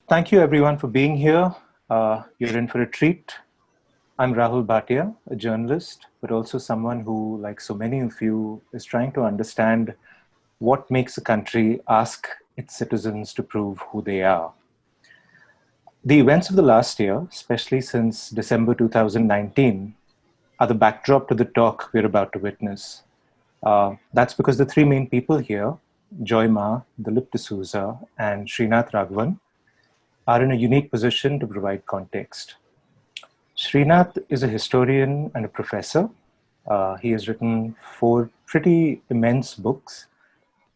Thank you everyone for being here. You're in for a treat. I'm Rahul Bhatia, a journalist, but also someone who, like so many of you, is trying to understand what makes a country ask its citizens to prove who they are. The events of the last year, especially since December 2019, are the backdrop to the talk we're about to witness. That's because the three main people here, Ma, Dilip D'Souza, and Srinath Raghavan, are in a unique position to provide context. Srinath is a historian and a professor. He has written four pretty immense books.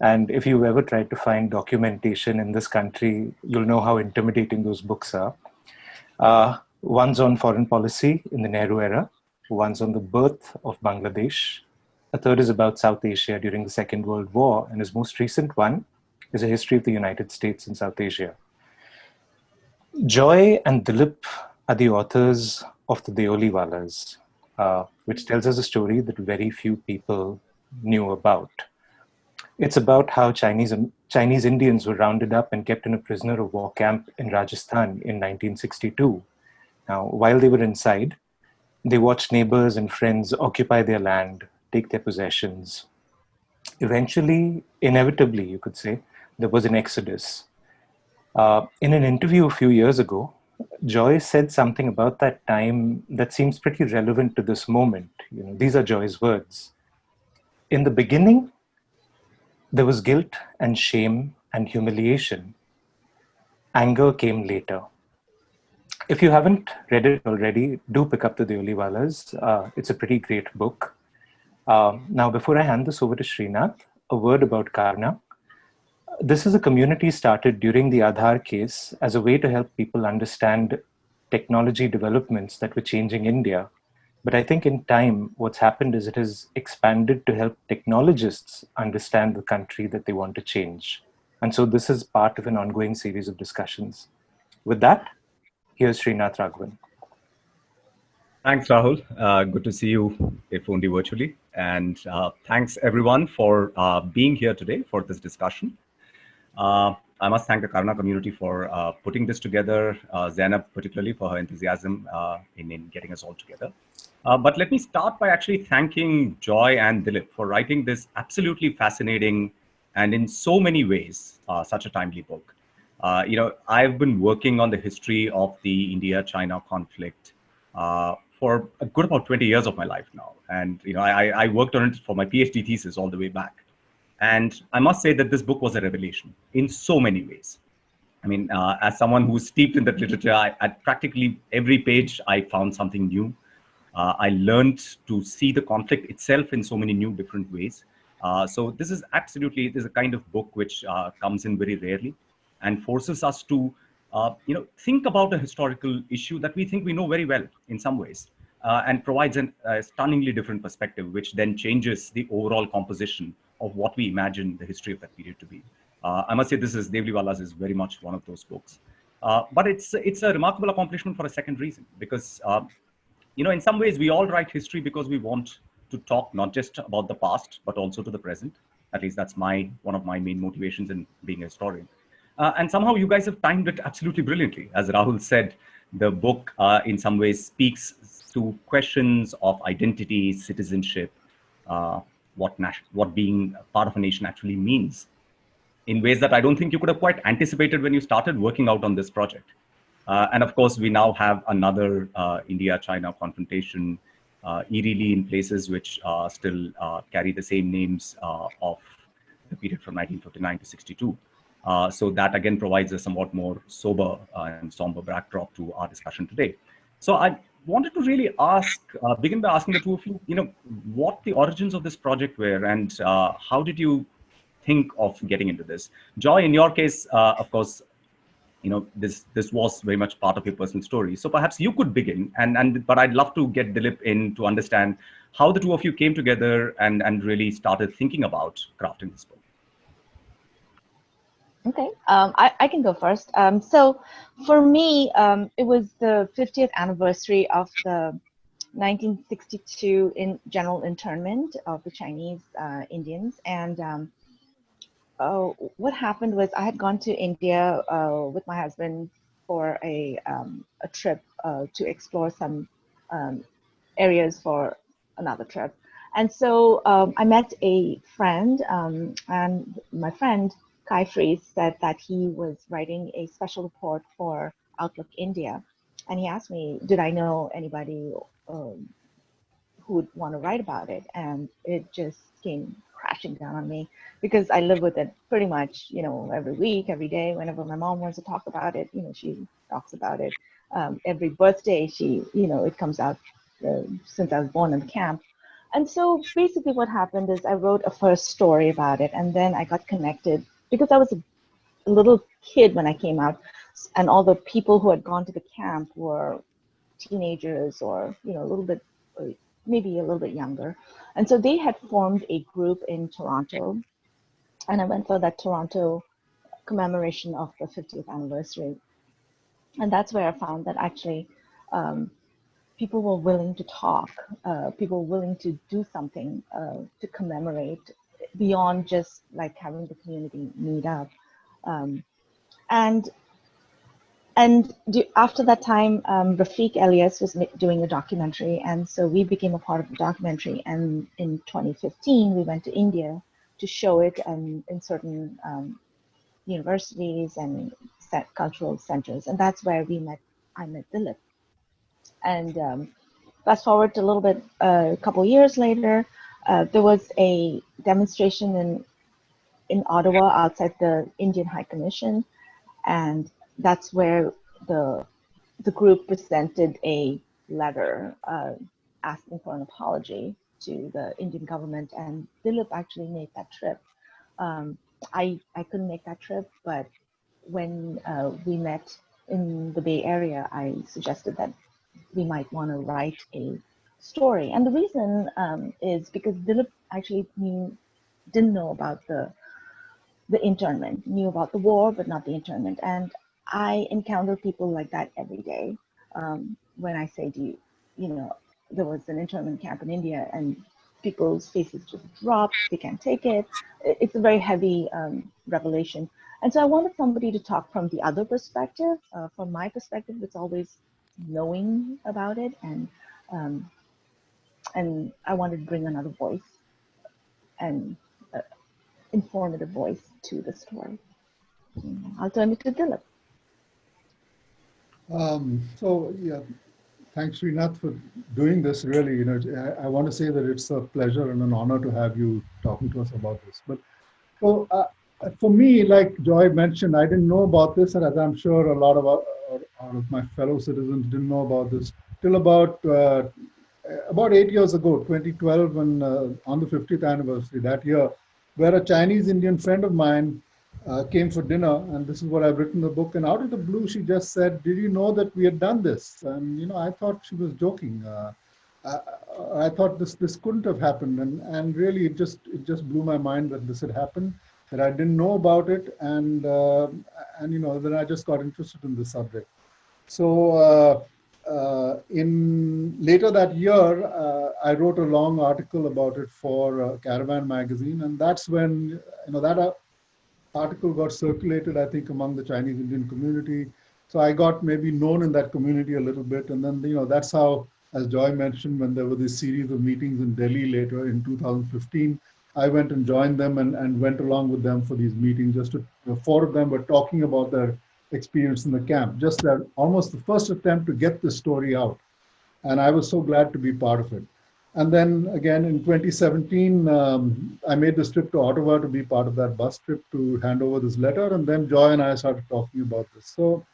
And if you've ever tried to find documentation in this country, you'll know how intimidating those books are. One's on foreign policy in the Nehru era, one's on the birth of Bangladesh, a third is about South Asia during the Second World War, and his most recent one is a history of the United States in South Asia. Joy and Dilip are the authors of the Deoliwallahs, which tells us a story that very few people knew about. It's about how Chinese Indians were rounded up and kept in a prisoner of war camp in Rajasthan in 1962. Now, while they were inside, they watched neighbors and friends occupy their land, take their possessions. Eventually, inevitably, you could say, there was an exodus. In an interview a few years ago, Joy said something about that time that seems pretty relevant to this moment. These are Joy's words. In the beginning, there was guilt and shame and humiliation. Anger came later. If you haven't read it already, do pick up the Deoliwallahs. It's a pretty great book. Now, before I hand this over to Srinath, a word about Kaarana. This is a community started during the Aadhaar case as a way to help people understand technology developments that were changing India. But I think in time, what's happened is it has expanded to help technologists understand the country that they want to change. And so this is part of an ongoing series of discussions. With that, here's Srinath Raghavan. Thanks, Rahul. Good to see you, if only virtually. And thanks, everyone, for being here today for this discussion. I must thank the Kaarana community for putting this together, Zainab particularly for her enthusiasm in getting us all together. But let me start by actually thanking Joy and Dilip for writing this absolutely fascinating and in so many ways, such a timely book. I've been working on the history of the India-China conflict for a good about 20 years of my life now. And I worked on it for my PhD thesis all the way back. And I must say that this book was a revelation in so many ways. I mean, as someone who's steeped in that literature, at practically every page, I found something new. I learned to see the conflict itself in so many new different ways. So this is a kind of book which comes in very rarely and forces us to think about a historical issue that we think we know very well in some ways, and provides a stunningly different perspective, which then changes the overall composition of what we imagine the history of that period to be. I must say Deoliwallahs is very much one of those books. But it's a remarkable accomplishment for a second reason, because in some ways we all write history because we want to talk not just about the past, but also to the present. At least that's one of my main motivations in being a historian. And somehow you guys have timed it absolutely brilliantly. As Rahul said, the book in some ways speaks to questions of identity, citizenship, what being part of a nation actually means, in ways that I don't think you could have quite anticipated when you started working out on this project. And of course, we now have another India-China confrontation, eerily in places which still carry the same names of the period from 1959 to 62. So that again provides a somewhat more sober and somber backdrop to our discussion today. So I wanted to really begin by asking the two of you, what the origins of this project were, and how did you think of getting into this? Joy, in your case, of course, this was very much part of your personal story. So perhaps you could begin, but I'd love to get Dilip in to understand how the two of you came together and really started thinking about crafting this book. Okay, I can go first. So for me, it was the 50th anniversary of the 1962 general internment of the Chinese Indians. And what happened was I had gone to India with my husband for a trip to explore some um, areas for another trip. And so I met a friend, and my friend, Kai Fries, said that he was writing a special report for Outlook India. And he asked me, did I know anybody um, who would want to write about it? And it just came crashing down on me because I live with it pretty much, every week, every day. Whenever my mom wants to talk about it, she talks about it. Every birthday, it comes out since I was born in the camp. And so basically what happened is I wrote a first story about it, and then I got connected because I was a little kid when I came out, and all the people who had gone to the camp were teenagers or a little bit, maybe a little bit younger. And so they had formed a group in Toronto, and I went for that Toronto commemoration of the 50th anniversary. And that's where I found that actually um, people were willing to talk, people were willing to do something to commemorate beyond just like having the community meet up. Um, and after that time, Rafiq Elias was doing a documentary, and so we became a part of the documentary. And in 2015, we went to India to show it in certain universities and cultural centers, and that's where I met Dilip. And fast forward to a little bit, a couple years later, there was a demonstration in Ottawa outside the Indian High Commission, and that's where the group presented a letter asking for an apology to the Indian government, and Dilip actually made that trip. I couldn't make that trip, but when we met in the Bay Area, I suggested that we might want to write a story. And the reason is because Dilip actually didn't know about the internment, knew about the war, but not the internment. And I encounter people like that every day. When I say, there was an internment camp in India and people's faces just drop, they can't take it. It's a very heavy revelation. And so I wanted somebody to talk from the other perspective. From my perspective, it's always knowing about it, um, and I wanted to bring another voice and informative voice to the story. I'll turn it to Dilip. So yeah, thanks Srinath for doing this. Really, I want to say that it's a pleasure and an honor to have you talking to us about this. But so for me, like Joy mentioned, I didn't know about this, and as I'm sure a lot of my fellow citizens didn't know about this till about 8 years ago, 2012, when on the 50th anniversary that year, where a Chinese Indian friend of mine came for dinner, and this is what I've written in the book. And out of the blue, she just said, "Did you know that we had done this?" And I thought she was joking. I thought this couldn't have happened, and really it just blew my mind that this had happened, that I didn't know about it, and then I just got interested in the subject. So in later that year, I wrote a long article about it for Caravan magazine, and that's when that article got circulated, I think, among the Chinese Indian community. So I got maybe known in that community a little bit. And then, that's how, as Joy mentioned, when there were this series of meetings in Delhi later in 2015, I went and joined them and went along with them for these meetings. Just to, four of them were talking about their experience in the camp, just that almost the first attempt to get the story out. And I was so glad to be part of it. And then again in 2017, I made this trip to Ottawa to be part of that bus trip to hand over this letter. And then Joy and I started talking about this. So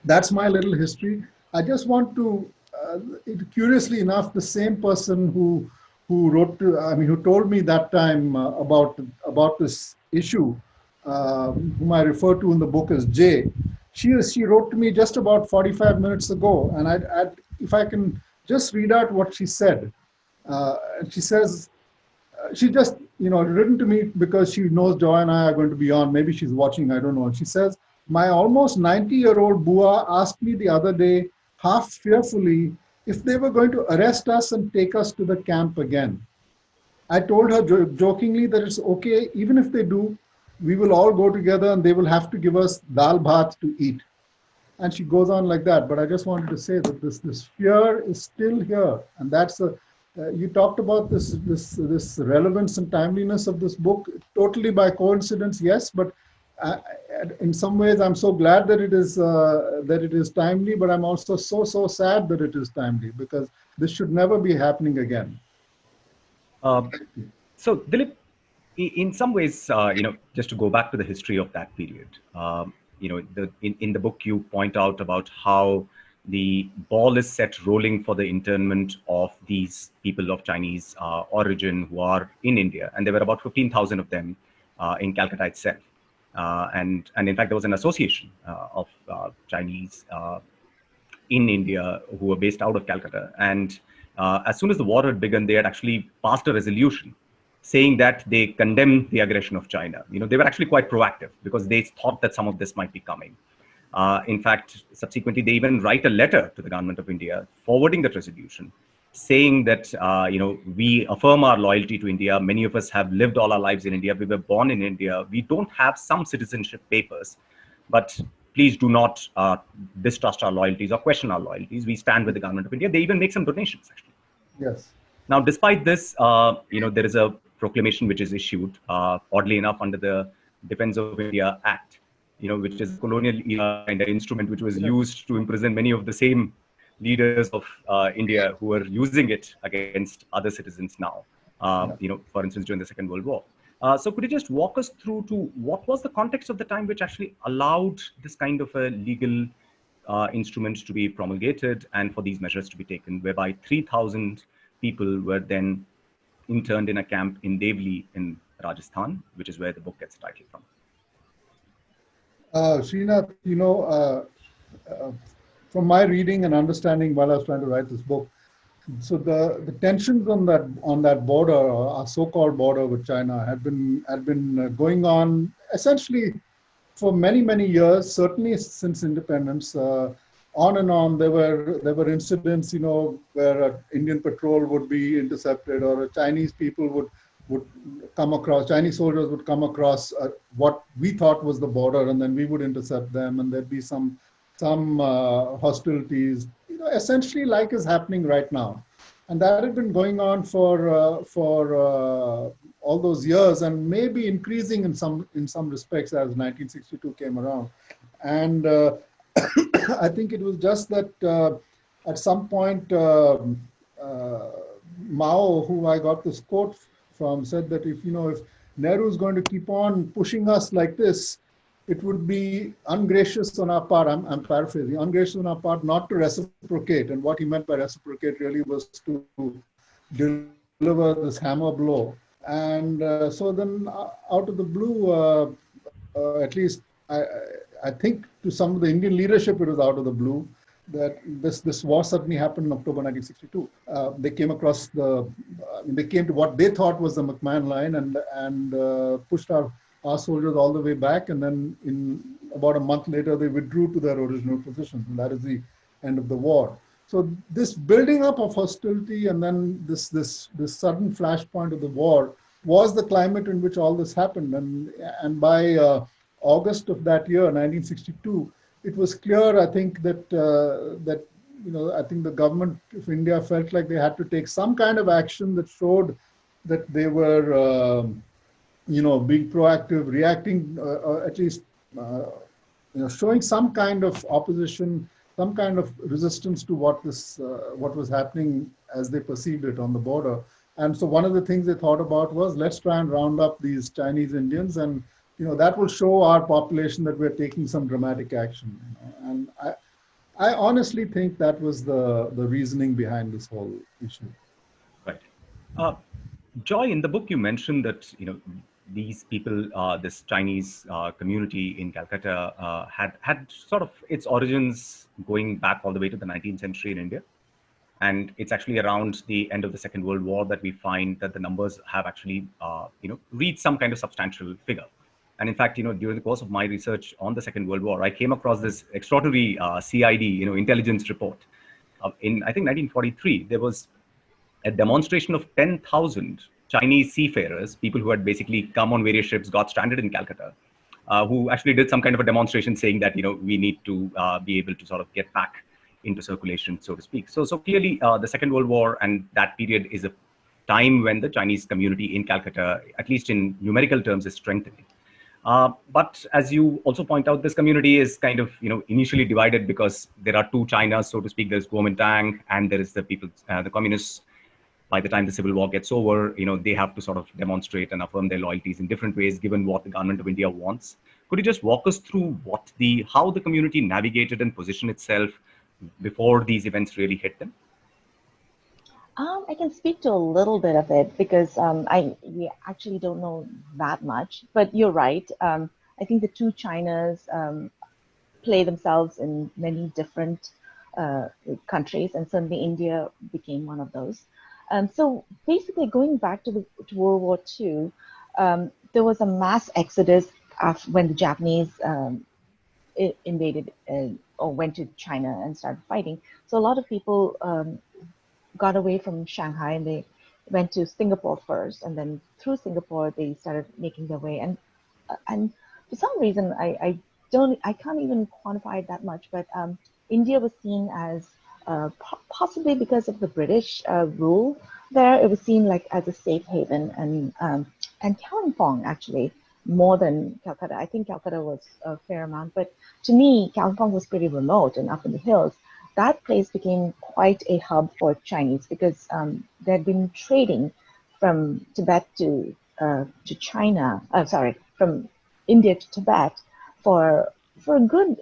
that's my little history. I just want to, curiously enough, the same person who who told me that time about this issue, whom I refer to in the book as Jay, she wrote to me just about 45 minutes ago. And if I can just read out what she said. She says, she just, written to me because she knows Joy and I are going to be on. Maybe she's watching, I don't know. She says, "My almost 90-year-old Bua asked me the other day, half fearfully, if they were going to arrest us and take us to the camp again. I told her jokingly that it's okay, even if they do, we will all go together and they will have to give us dal bhat to eat. And she goes on like that. But I just wanted to say that this fear is still here, and that's a. You talked about this relevance and timeliness of this book totally by coincidence, yes, but in some ways I'm so glad that it is timely, but I'm also so sad that it is timely, because this should never be happening again. So Dilip, in some ways, just to go back to the history of that period, in the book you point out about how the ball is set rolling for the internment of these people of Chinese origin who are in India, and there were about 15,000 of them in Calcutta itself, and in fact there was an association of Chinese in India who were based out of Calcutta, and as soon as the war had begun, they had actually passed a resolution saying that they condemn the aggression of China. They were actually quite proactive because they thought that some of this might be coming. In fact, subsequently, they even write a letter to the government of India forwarding that resolution, saying that, we affirm our loyalty to India. Many of us have lived all our lives in India. We were born in India. We don't have some citizenship papers, but please do not distrust our loyalties or question our loyalties. We stand with the government of India. They even make some donations, actually. Yes. Now, despite this, there is a proclamation which is issued, oddly enough, under the Defense of India Act, which is a colonial era kind of instrument which was used to imprison many of the same leaders of India who are using it against other citizens now, for instance, during the Second World War. So could you just walk us through to what was the context of the time which actually allowed this kind of a legal instrument to be promulgated and for these measures to be taken, whereby 3,000 people were then interned in a camp in Devli in Rajasthan, which is where the book gets titled from. Srinath, from my reading and understanding while I was trying to write this book, so the tensions on that border, our so-called border with China, had been going on essentially for many years, certainly since independence. On and on, there were incidents, where Indian patrol would be intercepted, or Chinese people would come across, Chinese soldiers would come across what we thought was the border, and then we would intercept them, and there'd be some hostilities, essentially like is happening right now. And that had been going on for all those years, and maybe increasing in some respects as 1962 came around. And I think it was just that at some point, Mao, who I got this quote from, said that if Nehru is going to keep on pushing us like this, it would be ungracious on our part, I'm paraphrasing, ungracious on our part not to reciprocate. And what he meant by reciprocate really was to deliver this hammer blow. And so then out of the blue, at least I think to some of the Indian leadership, it was out of the blue that this war suddenly happened in October 1962. They came across they came to what they thought was the McMahon line and pushed our soldiers all the way back. And then in about a month later, they withdrew to their original positions. And that is the end of the war. So this building up of hostility and then this sudden flashpoint of the war was the climate in which all this happened. And by August of that year, 1962, it was clear, I think, that I think the government of India felt like they had to take some kind of action that showed that they were, being proactive, reacting, at least, showing some kind of opposition, some kind of resistance to what was happening as they perceived it on the border. And so one of the things they thought about was, let's try and round up these Chinese Indians, and that will show our population that we're taking some dramatic action. And I honestly think that was the reasoning behind this whole issue. Right. Joy, in the book you mentioned that these people, this Chinese community in Calcutta, had sort of its origins going back all the way to the 19th century in India. And it's actually around the end of the Second World War that we find that the numbers have actually, reached some kind of substantial figure. And in fact, during the course of my research on the Second World War, I came across this extraordinary CID, intelligence report. In, I think, 1943, there was a demonstration of 10,000 Chinese seafarers, people who had basically come on various ships, got stranded in Calcutta, who actually did some kind of a demonstration saying that, we need to be able to sort of get back into circulation, so to speak. So clearly, the Second World War and that period is a time when the Chinese community in Calcutta, at least in numerical terms, is strengthening. But as you also point out, this community is kind of, initially divided because there are two Chinas, so to speak. There's Kuomintang and there is the people, the communists. By the time the civil war gets over, they have to sort of demonstrate and affirm their loyalties in different ways, given what the government of India wants. Could you just walk us through how the community navigated and positioned itself before these events really hit them? I can speak to a little bit of it because we actually don't know that much, but you're right. I think the two Chinas play themselves in many different countries, and certainly India became one of those. So basically, going back to World War II, there was a mass exodus when the Japanese invaded or went to China and started fighting. So a lot of people got away from Shanghai and they went to Singapore first, and then through Singapore they started making their way. And for some reason, I can't even quantify it that much, but India was seen as possibly because of the British rule there, it was seen like as a safe haven, and Kalimpong actually more than Calcutta. I think Calcutta was a fair amount, but to me, Kalimpong was pretty remote and up in the hills. That place became quite a hub for Chinese because there had been trading from Tibet to China. From India to Tibet for a good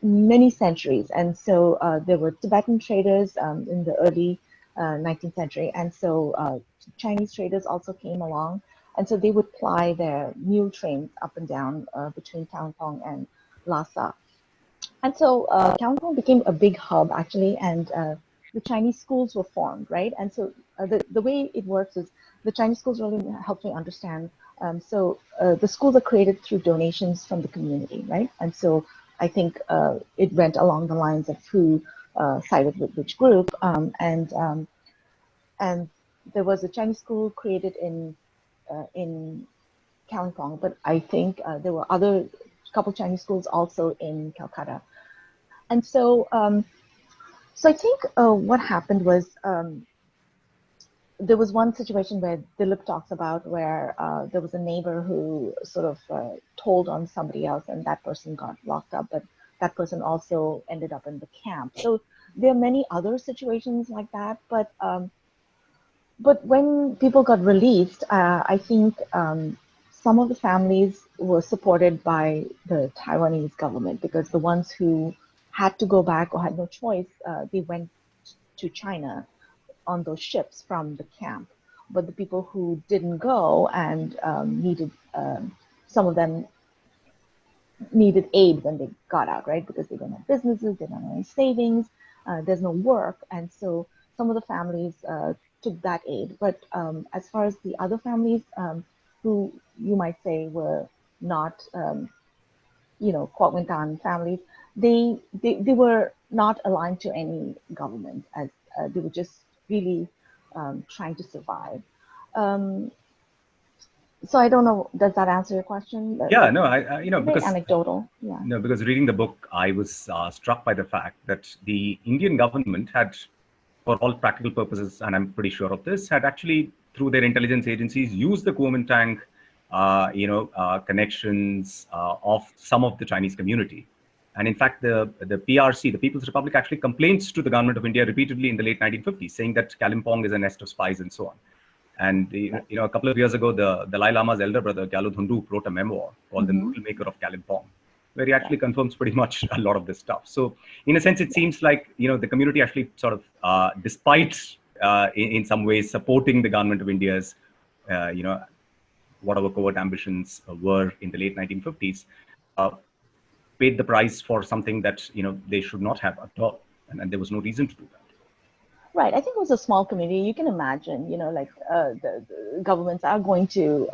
many centuries, and so there were Tibetan traders in the early 19th century, and so Chinese traders also came along, and so they would ply their mule trains up and down between Kalimpong and Lhasa. And so Kalimpong became a big hub, actually, and the Chinese schools were formed, right? And so the way it works is the Chinese schools really helped me understand. So the schools are created through donations from the community, right? And so I think it went along the lines of who sided with which group. And there was a Chinese school created in Kalimpong, but I think there were other couple Chinese schools also in Calcutta. And so, so I think what happened was there was one situation where Dilip talks about where there was a neighbor who sort of told on somebody else, and that person got locked up, but that person also ended up in the camp. So there are many other situations like that, but when people got released, I think some of the families were supported by the Taiwanese government because the ones who had to go back or had no choice, they went to China on those ships from the camp. But the people who didn't go and needed, some of them needed aid when they got out, right? Because they don't have businesses, they don't have any savings, there's no work. And so some of the families took that aid. But as far as the other families who you might say were not, Kuomintang families, they were not aligned to any government, as they were just really trying to survive. So I don't know, does that answer your question? Yeah, no, I because anecdotal. Yeah. No, because reading the book, I was struck by the fact that the Indian government had, for all practical purposes, and I'm pretty sure of this, had actually, through their intelligence agencies, used the Kuomintang, connections of some of the Chinese community. And in fact, the PRC, the People's Republic, actually complains to the government of India repeatedly in the late 1950s, saying that Kalimpong is a nest of spies and so on. And a couple of years ago, the Dalai Lama's elder brother, Gyalud Hundup, wrote a memoir called The Noodle Maker of Kalimpong, where he actually confirms pretty much a lot of this stuff. So in a sense, it seems like, the community actually sort of, despite in some ways supporting the government of India's, whatever covert ambitions were in the late 1950s, paid the price for something that, they should not have at all. And there was no reason to do that. Right. I think it was a small community. You can imagine, the governments are going to,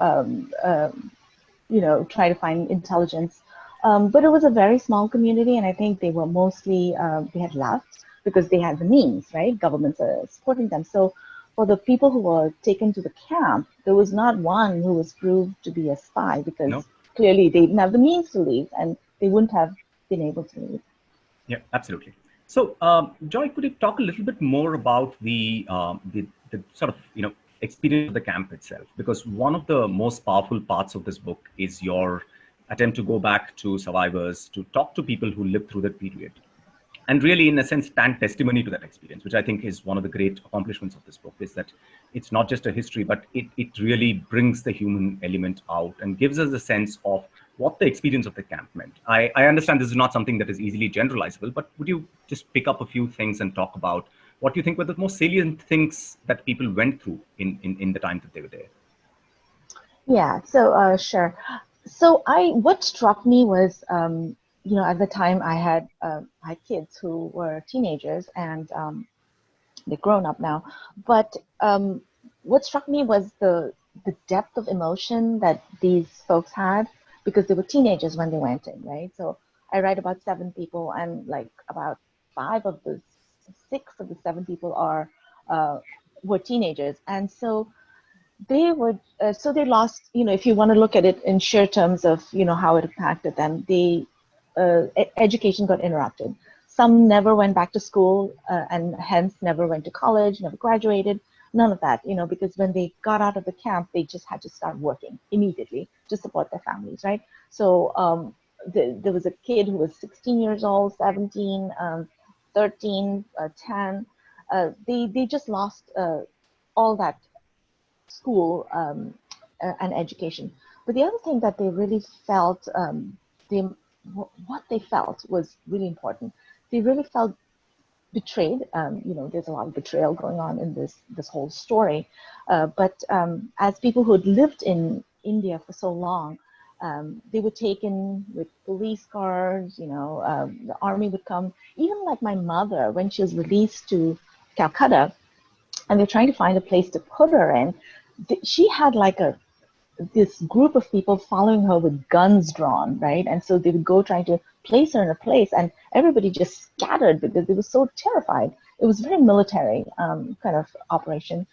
try to find intelligence. But it was a very small community, and I think they were mostly, they had left because they had the means, right? Governments are supporting them. So for the people who were taken to the camp, there was not one who was proved to be a spy, because No. clearly they didn't have the means to leave, and they wouldn't have been able to leave. Yeah, absolutely. So, Joy, could you talk a little bit more about the sort of experience of the camp itself? Because one of the most powerful parts of this book is your attempt to go back to survivors, to talk to people who lived through that period, and really, in a sense, stand testimony to that experience, which I think is one of the great accomplishments of this book, is that it's not just a history, but it really brings the human element out and gives us a sense of what the experience of the camp meant. I understand this is not something that is easily generalizable, but would you just pick up a few things and talk about what you think were the most salient things that people went through in the time that they were there? Yeah, so sure. So what struck me was, at the time I had kids who were teenagers, and they're grown up now. But what struck me was the depth of emotion that these folks had, because they were teenagers when they went in, right? So I write about 7 people, and like about 5 of the 6 of the 7 people were teenagers, and so they would so they lost, if you want to look at it in sheer terms of how it impacted them, education got interrupted. Some never went back to school, and hence never went to college, never graduated, none of that, because when they got out of the camp, they just had to start working immediately to support their families, right? So there was a kid who was 16 years old, 17, 13, 10. They just lost all that school and education. But the other thing that they really felt, what they felt was really important. They really felt betrayed. There's a lot of betrayal going on in this whole story. But as people who had lived in India for so long, they were taken with police cars. The army would come. Even like my mother, when she was released to Calcutta, and they're trying to find a place to put her in, she had like this group of people following her with guns drawn, right? And so they would go trying to place her in a place, and everybody just scattered because they were so terrified. It was very military kind of operation.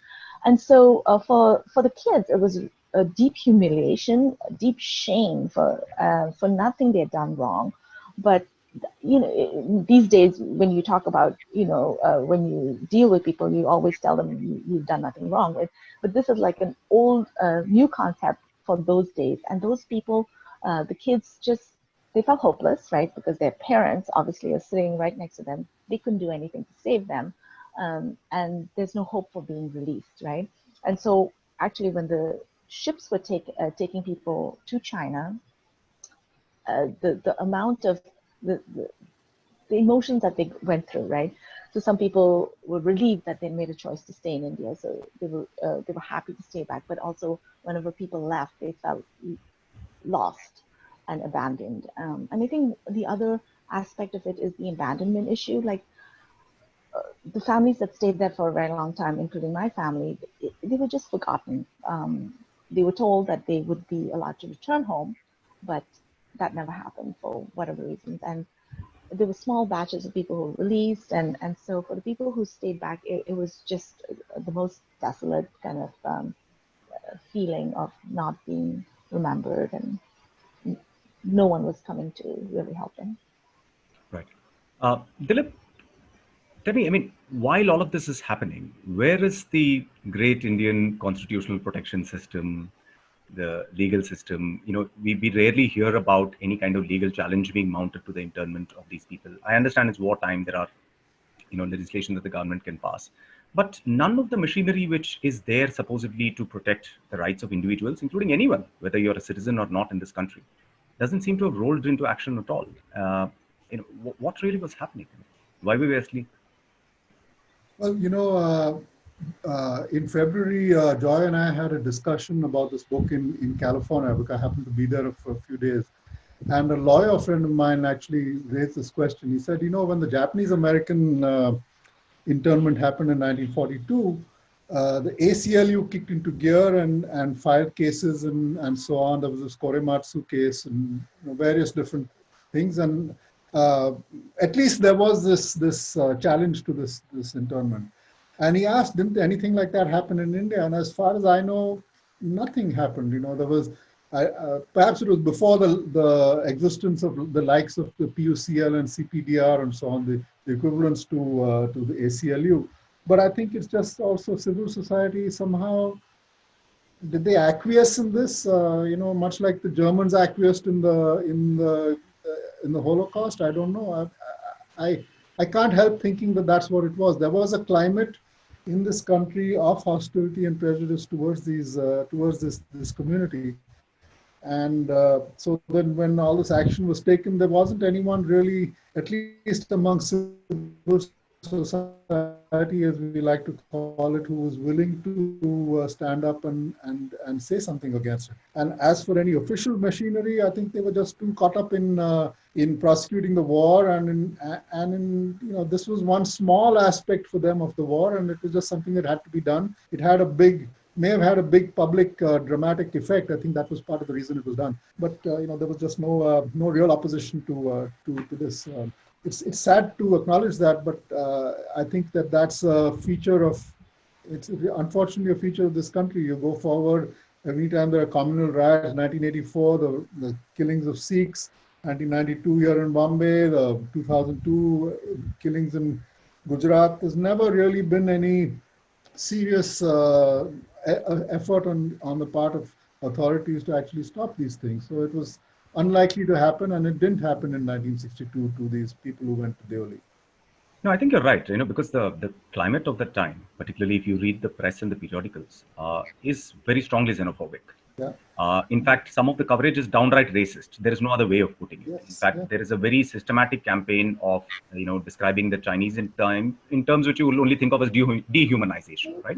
And so for the kids, it was a deep humiliation, a deep shame for nothing they had done wrong. But these days, when you talk about, when you deal with people, you always tell them you've done nothing wrong. But this is like an old, new concept for those days. And those people, the kids they felt hopeless, right? Because their parents obviously are sitting right next to them. They couldn't do anything to save them. And there's no hope for being released, right? And so actually, when the ships were taking people to China, the amount of the emotions that they went through, right? So some people were relieved that they made a choice to stay in India, so they were happy to stay back. But also, whenever people left, they felt lost and abandoned. And I think the other aspect of it is the abandonment issue. Like the families that stayed there for a very long time, including my family, they were just forgotten. They were told that they would be allowed to return home, but that never happened for whatever reasons. And there were small batches of people who were released, and so for the people who stayed back, it was just the most desolate kind of feeling of not being remembered, and no one was coming to really help them. Right. Dilip, tell me, I mean, while all of this is happening, where is the great Indian constitutional protection system, the legal system? We rarely hear about any kind of legal challenge being mounted to the internment of these people. I understand it's wartime. There are, legislation that the government can pass, but none of the machinery which is there supposedly to protect the rights of individuals, including anyone, whether you're a citizen or not in this country, doesn't seem to have rolled into action at all. What really was happening? Why were we asleep? Well, in February, Joy and I had a discussion about this book in California, because I happened to be there for a few days. And a lawyer friend of mine actually raised this question. He said, when the Japanese-American internment happened in 1942, the ACLU kicked into gear and filed cases and so on. There was this Korematsu case and various different things. And at least there was this challenge to this internment. And he asked, didn't anything like that happen in India? And as far as I know, nothing happened. There was, perhaps it was before the existence of the likes of the PUCL and CPDR and so on, the equivalents to the ACLU. But I think it's just also civil society somehow. Did they acquiesce in this? Much like the Germans acquiesced in the Holocaust. I don't know. I can't help thinking that that's what it was. There was a climate in this country of hostility and prejudice towards this community. And so then when all this action was taken, there wasn't anyone really, at least among civil society, as we like to call it, who was willing to stand up and say something against it. And as for any official machinery, I think they were just too caught up in prosecuting the war, and this was one small aspect for them of the war, and it was just something that had to be done. It may have had a big public dramatic effect. I think that was part of the reason it was done. But there was just no real opposition to this. It's sad to acknowledge that, but I think that's a feature of. It's unfortunately a feature of this country. You go forward, every time there are communal riots. 1984, the killings of Sikhs. 1992 here in Bombay, the 2002 killings in Gujarat. There's never really been any serious effort on the part of authorities to actually stop these things. So it was unlikely to happen, and it didn't happen in 1962 to these people who went to Deoli. No, I think you're right, because the climate of that time, particularly if you read the press and the periodicals, is very strongly xenophobic. Yeah. In fact, some of the coverage is downright racist. There is no other way of putting it. Yes, in fact, there is a very systematic campaign of describing the Chinese in terms which you will only think of as dehumanization, right?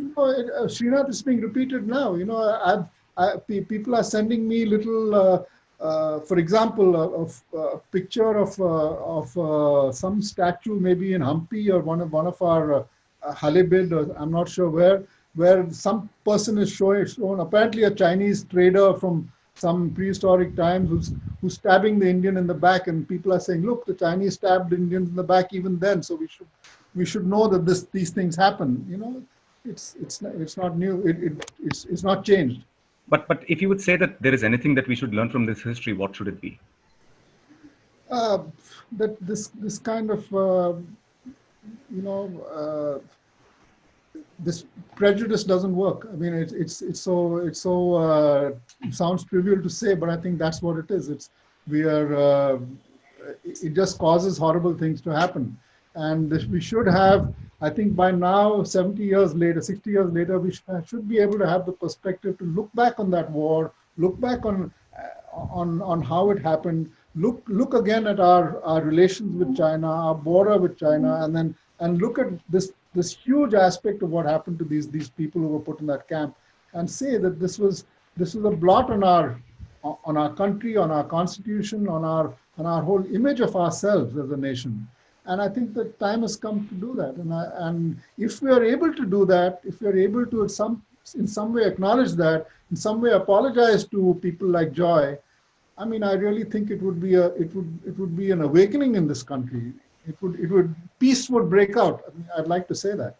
Srinath, is being repeated now. People are sending me little, for example, a picture of some statue, maybe in Hampi or one of our Halibid, or I'm not sure where some person is shown, apparently a Chinese trader from some prehistoric times who's stabbing the Indian in the back, and people are saying, look, the Chinese stabbed Indians in the back even then, so we should know that these things happen. It's not new. It's not changed. But if you would say that there is anything that we should learn from this history, what should it be? That this kind of this prejudice doesn't work. I mean, it sounds trivial to say, but I think that's what it is. It just causes horrible things to happen, and we should have. I think by now, 70 years later, 60 years later, we should be able to have the perspective to look back on that war, look back on how it happened, look again at our relations with China, our border with China, and look at this huge aspect of what happened to these people who were put in that camp, and say that this was a blot on our country, on our constitution, on our whole image of ourselves as a nation. And I think the time has come to do that. And if we are able to do that, if we are able to in some way acknowledge that, in some way apologize to people like Joy, I mean, I really think it would be an awakening in this country. Peace would break out. I mean, I'd like to say that.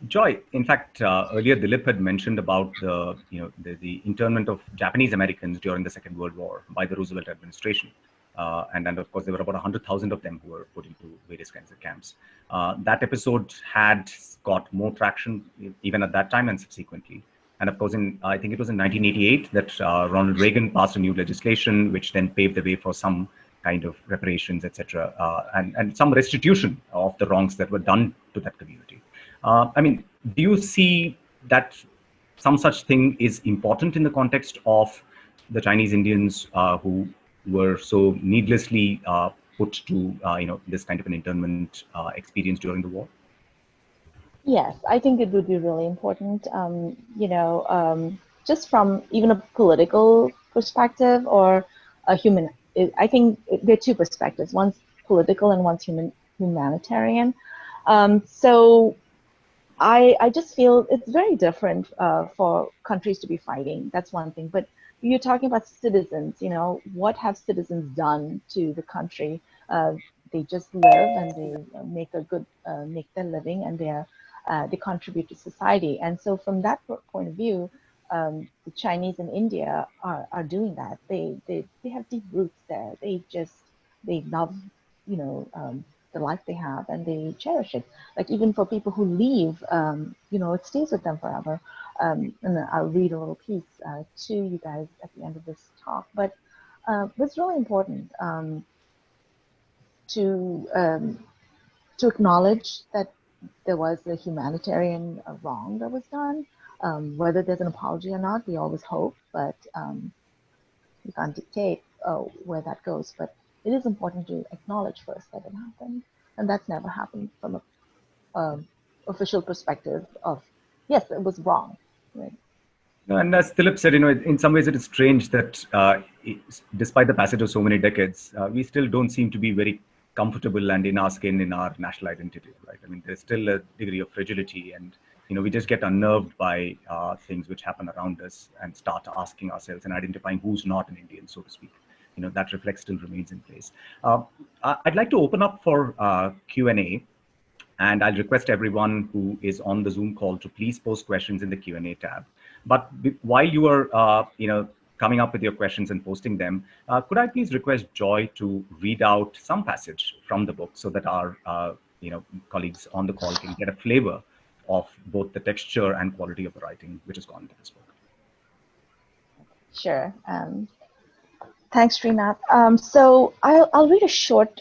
Joy, in fact, earlier Dilip had mentioned about the internment of Japanese Americans during the Second World War by the Roosevelt administration. And of course, there were about 100,000 of them who were put into various kinds of camps. That episode had got more traction even at that time and subsequently. And of course, I think it was in 1988 that Ronald Reagan passed a new legislation, which then paved the way for some kind of reparations, etc., and some restitution of the wrongs that were done to that community. I mean, do you see that some such thing is important in the context of the Chinese Indians who were so needlessly put to this kind of an internment experience during the war? Yes, I think it would be really important. Just from even a political perspective or a human. I think there are two perspectives. One's political and one's humanitarian. So I just feel it's very different for countries to be fighting. That's one thing. But you're talking about citizens, what have citizens done to the country? They just live and they make their living, and they're they contribute to society. And so from that point of view, the Chinese in India are doing that. They have deep roots there. They love, the life they have, and they cherish it. Like even for people who leave, it stays with them forever. And I'll read a little piece to you guys at the end of this talk. But it's really important to acknowledge that there was a humanitarian wrong that was done. Whether there's an apology or not, we always hope, but we can't dictate where that goes. But it is important to acknowledge first that it happened, and that's never happened from a official perspective of, yes, it was wrong, right? And as Dilip said, in some ways it is strange that despite the passage of so many decades, we still don't seem to be very comfortable and in our skin in our national identity, right? I mean, there's still a degree of fragility, and we just get unnerved by things which happen around us and start asking ourselves and identifying who's not an Indian, so to speak. That reflex still remains in place. I'd like to open up for Q&A. And I'll request everyone who is on the Zoom call to please post questions in the Q&A tab. But while you are, coming up with your questions and posting them, could I please request Joy to read out some passage from the book so that our, colleagues on the call can get a flavor of both the texture and quality of the writing which has gone into this book. Sure. Thanks, Srinath. So I'll read a short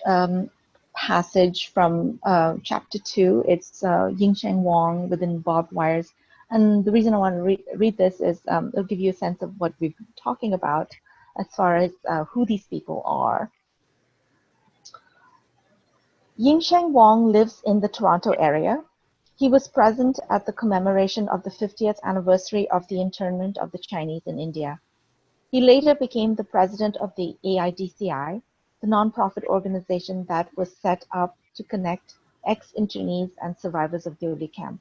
passage from chapter 2. It's Yingsheng Wang within barbed wires. And the reason I want to read this is it'll give you a sense of what we've been talking about as far as who these people are. Yingsheng Wang lives in the Toronto area. He was present at the commemoration of the 50th anniversary of the internment of the Chinese in India. He later became the president of the AIDCI, the nonprofit organization that was set up to connect ex-internees and survivors of Deoli camp.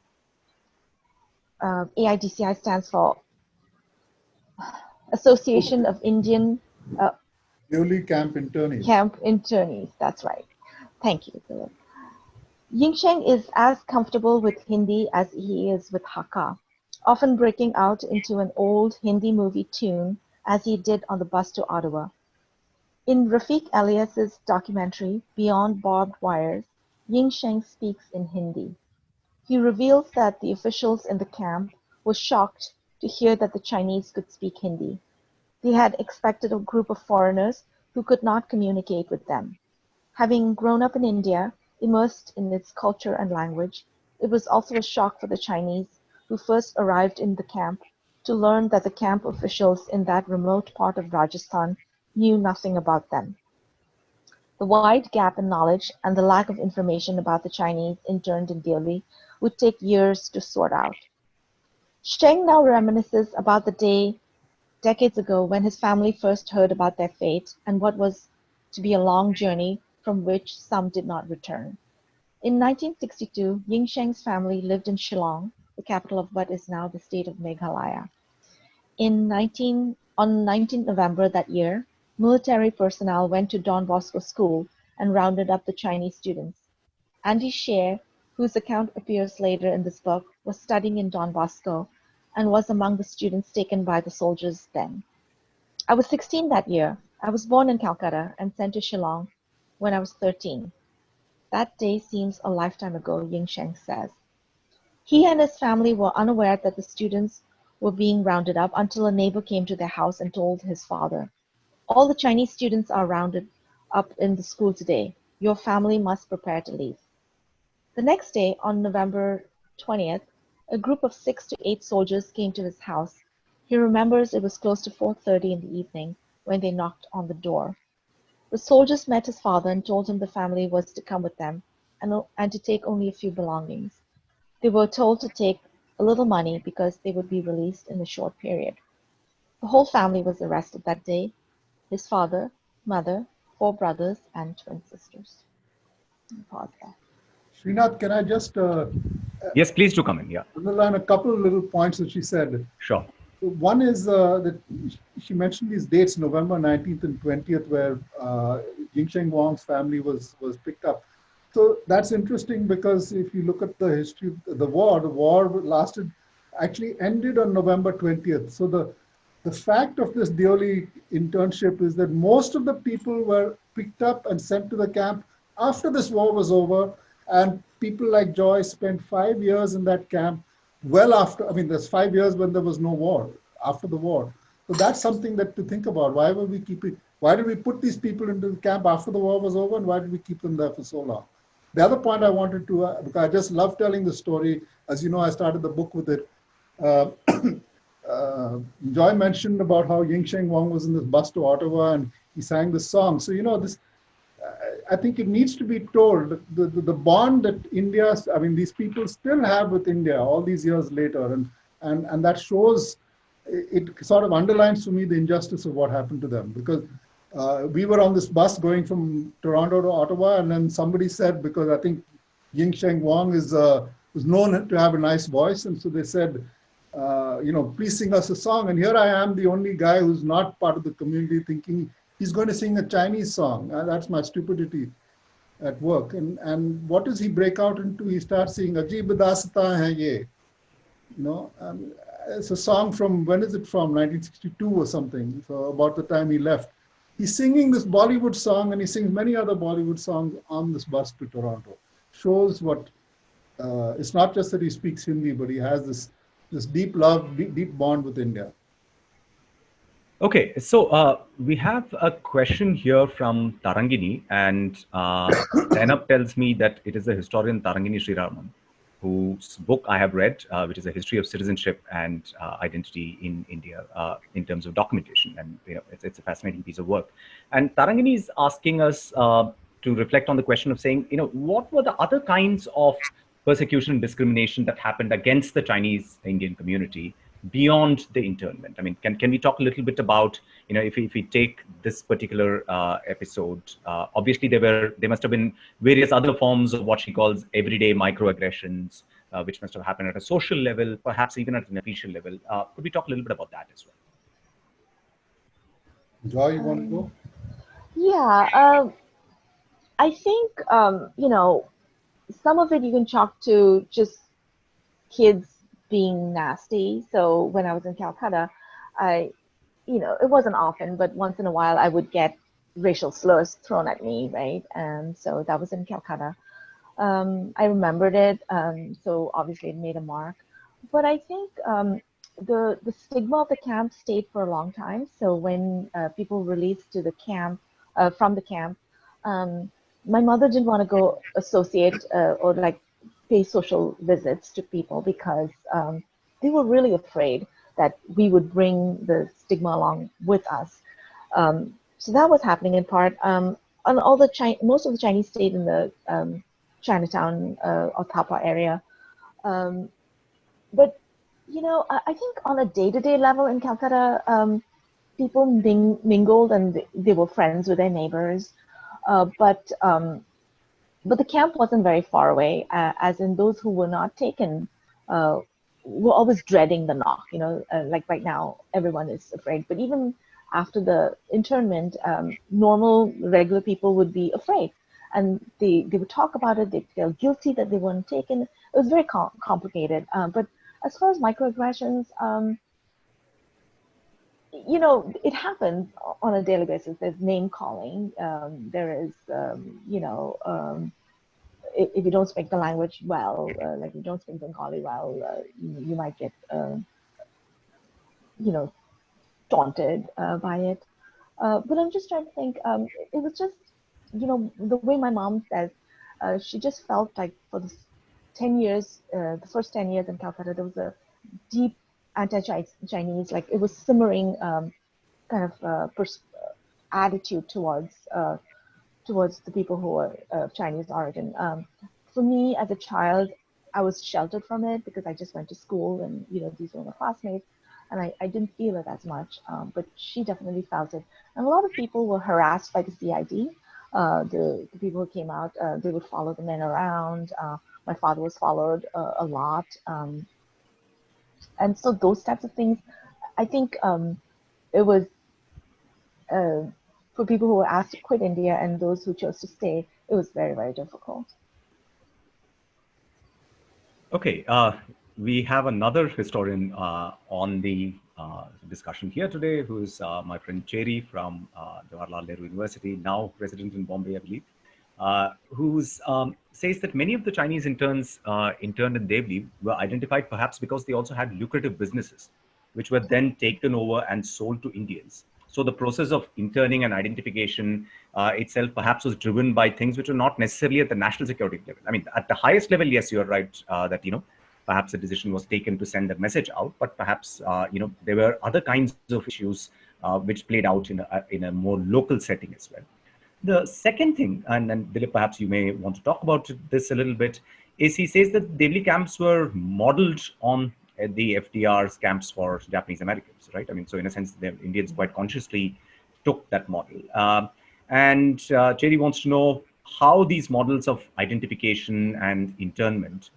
AIDCI stands for Association of Indian Deoli camp internees. Camp internees, that's right. Thank you, Dilip. Yingsheng is as comfortable with Hindi as he is with Hakka, often breaking out into an old Hindi movie tune as he did on the bus to Ottawa. In Rafiq Elias's documentary, Beyond Barbed Wires, Yingsheng speaks in Hindi. He reveals that the officials in the camp were shocked to hear that the Chinese could speak Hindi. They had expected a group of foreigners who could not communicate with them. Having grown up in India, immersed in its culture and language, it was also a shock for the Chinese who first arrived in the camp to learn that the camp officials in that remote part of Rajasthan knew nothing about them. The wide gap in knowledge and the lack of information about the Chinese interned in Deoli would take years to sort out. Sheng now reminisces about the day decades ago when his family first heard about their fate and what was to be a long journey from which some did not return. In 1962, Yingsheng's family lived in Shillong, the capital of what is now the state of Meghalaya. On 19 November that year, military personnel went to Don Bosco School and rounded up the Chinese students. Andy Sher, whose account appears later in this book, was studying in Don Bosco and was among the students taken by the soldiers then. I was 16 that year. I was born in Calcutta and sent to Shillong when I was 13. That day seems a lifetime ago, Yingsheng says. He and his family were unaware that the students were being rounded up until a neighbor came to their house and told his father, "All the Chinese students are rounded up in the school today. Your family must prepare to leave." The next day, on November 20th, a group of 6 to 8 soldiers came to his house. He remembers it was close to 4:30 in the evening when they knocked on the door. The soldiers met his father and told him the family was to come with them and to take only a few belongings. They were told to take a little money because they would be released in a short period. The whole family was arrested that day: his father, mother, 4 brothers, and twin sisters. Pause there. Srinath, can I just Yes, please do come in. Yeah, underline a couple of little points that she said? sure. One is that she mentioned these dates, November 19th and 20th, where Yingsheng Wang's family was picked up. So that's interesting because if you look at the history of the war lasted, actually ended on November 20th. So the fact of this Deoli internship is that most of the people were picked up and sent to the camp after this war was over. And people like Joy spent 5 years in that camp well after, I mean, there's 5 years when there was no war, after the war. So that's something that to think about. Why were we keeping, why did we put these people into the camp after the war was over, and why did we keep them there for so long? The other point I wanted to, because I just love telling the story. As you know, I started the book with it. Uh, Joy mentioned about how Ying Sheng Wang was in this bus to Ottawa and he sang this song. So, you know, this, I think it needs to be told the bond that India, I mean, these people still have with India all these years later. And that shows, it sort of underlines for me the injustice of what happened to them. Because we were on this bus going from Toronto to Ottawa, and then somebody said, because I think Ying Sheng Wang is was known to have a nice voice, and so they said, you know, please sing us a song. And here I am, the only guy who's not part of the community, thinking he's going to sing a Chinese song. That's my stupidity at work. And what does he break out into? He starts singing Ajib Dastan Hai Ye. You know, it's a song from, when is it from? 1962 or something. So about the time he left. He's singing this Bollywood song, and he sings many other Bollywood songs on this bus to Toronto. Shows what, it's not just that he speaks Hindi, but he has this deep love, deep bond with India. Okay, so we have a question here from Tarangini, and Zainab tells me that it is the historian Tarangini Sriraman, whose book I have read, which is a history of citizenship and identity in India in terms of documentation. And you know, it's a fascinating piece of work. And Tarangini is asking us to reflect on the question of saying, you know, what were the other kinds of persecution and discrimination that happened against the Chinese Indian community beyond the internment? I mean, can we talk a little bit about, you know, if we take this particular episode, obviously there must have been various other forms of what she calls everyday microaggressions, which must have happened at a social level, perhaps even at an official level. Could we talk a little bit about that as well? Joy, you want to go? Yeah, I think, you know, some of it you can chalk to just kids being nasty. So when I was in Calcutta, you know, it wasn't often, but once in a while I would get racial slurs thrown at me, right? And so that was in Calcutta. I remembered it, so obviously it made a mark. But I think the stigma of the camp stayed for a long time. So when people released to the camp, from the camp, um, my mother didn't want to go associate or like pay social visits to people because they were really afraid that we would bring the stigma along with us. So that was happening in part. And all the most of the Chinese stayed in the Chinatown or Tapa area. But, you know, I think on a day-to-day level in Calcutta, people mingled and they were friends with their neighbors. But the camp wasn't very far away, as in those who were not taken uh, were always dreading the knock. You know, like right now, everyone is afraid. But even after the internment, normal, regular people would be afraid. And they would talk about it. They'd feel guilty that they weren't taken. It was very complicated. But as far as microaggressions, you know, it happens on a daily basis. There's name calling. There is, you know, if you don't speak the language well, like you don't speak Bengali well, you might get, you know, taunted by it. But I'm just trying to think. It was just, you know, the way my mom says, she just felt like for the 10 years, the first 10 years in Calcutta, there was a deep anti-Chinese, like it was simmering kind of attitude towards the people who were of Chinese origin. For me, as a child, I was sheltered from it because I just went to school and, you know, these were my classmates. And I didn't feel it as much, but she definitely felt it. And a lot of people were harassed by the CID. The people who came out, they would follow the men around. My father was followed a lot. And so those types of things, I think it was for people who were asked to quit India and those who chose to stay, it was very, very difficult. Okay, we have another historian on the discussion here today, who is my friend Cherry from Jawaharlal Nehru University, now resident in Bombay, I believe, who says that many of the Chinese interns interned in Devli were identified perhaps because they also had lucrative businesses, which were then taken over and sold to Indians. So the process of interning and identification itself perhaps was driven by things which were not necessarily at the national security level. I mean, at the highest level, yes, you're right that, perhaps a decision was taken to send a message out, but perhaps, there were other kinds of issues which played out in a more local setting as well. The second thing, and then Dilip, perhaps you may want to talk about this a little bit, is he says that Devli camps were modeled on the FDR's camps for Japanese Americans, right? I mean, so in a sense, the Indians quite consciously took that model. And Cherry wants to know how these models of identification and internment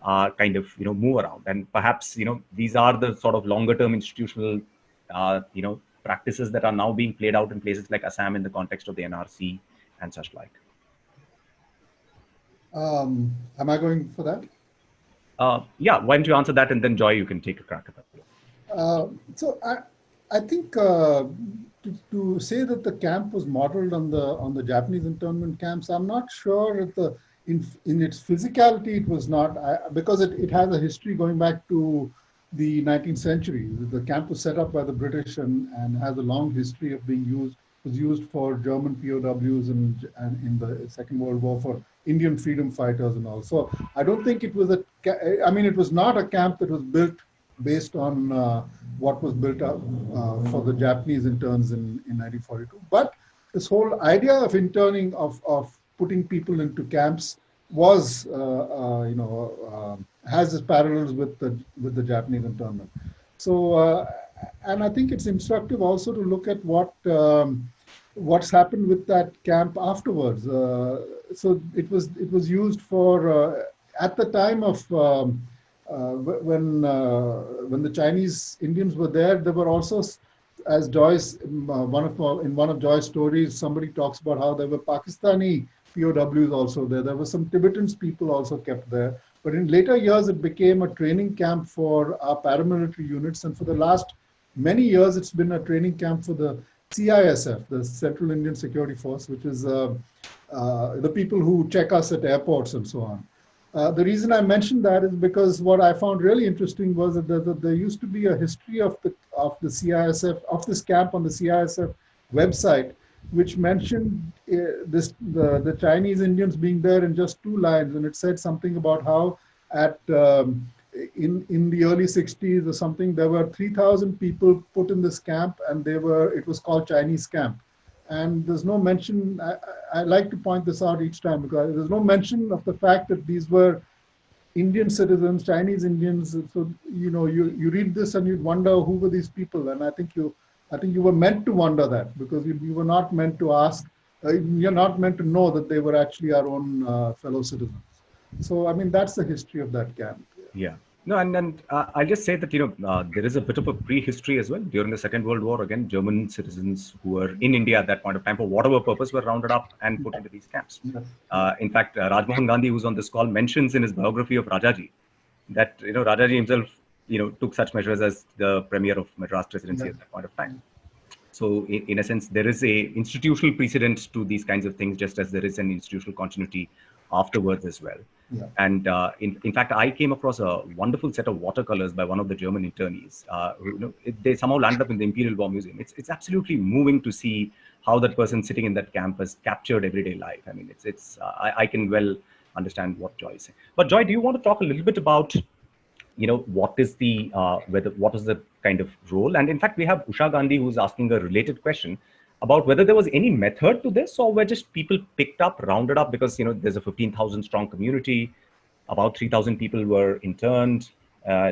kind of, move around. And perhaps, these are the sort of longer term institutional, practices that are now being played out in places like Assam in the context of the NRC and such like. Am I going for that? Yeah, why don't you answer that, and then Joy, you can take a crack at that. So I think to say that the camp was modeled on the Japanese internment camps, I'm not sure if in its physicality it was not, because it has a history going back to the 19th century. The camp was set up by the British and has a long history of was used for German POWs and in the Second World War for Indian freedom fighters and all. So I don't think it was it was not a camp that was built based on what was built up for the Japanese interns in 1942. But this whole idea of interning, of putting people into camps was, has its parallels with the Japanese internment. So, and I think it's instructive also to look at what's happened with that camp afterwards. So it was used for at the time of when the Chinese Indians were there. There were also, as Joyce, in one of Joy's stories, somebody talks about how there were Pakistani POWs also there. There were some Tibetans people also kept there. But in later years, it became a training camp for our paramilitary units. And for the last many years, it's been a training camp for the CISF, the Central Indian Security Force, which is the people who check us at airports and so on. The reason I mentioned that is because what I found really interesting was that there used to be a history of the CISF, of this camp on the CISF website, which mentioned the Chinese Indians being there in just 2 lines, and it said something about how at in the early 60s or something, there were 3,000 people put in this camp, and it was called Chinese camp. And there's no mention, I like to point this out each time, because there's no mention of the fact that these were Indian citizens, Chinese Indians. So, you read this and you'd wonder who were these people. And I think you were meant to wonder that, because you were not meant to ask, you're not meant to know that they were actually our own fellow citizens. So, I mean, that's the history of that camp. Yeah. No, and I'll just say that, there is a bit of a prehistory as well. During the Second World War, again, German citizens who were in India at that point of time, for whatever purpose, were rounded up and put into these camps. Yes. In fact, Rajmohan Gandhi, who's on this call, mentions in his biography of Rajaji that, Rajaji himself, took such measures as the premier of Madras presidency at that point of time. So in a sense, there is a institutional precedent to these kinds of things, just as there is an institutional continuity afterwards as well. Yeah. And in fact, I came across a wonderful set of watercolors by one of the German internees. They somehow landed up in the Imperial War Museum. It's absolutely moving to see how that person sitting in that camp has captured everyday life. I mean, I can well understand what Joy is saying. But Joy, do you want to talk a little bit about what is the kind of role? And in fact, we have Usha Gandhi, who's asking a related question about whether there was any method to this, or were just people picked up, rounded up, because there's a 15,000 strong community, about 3,000 people were interned.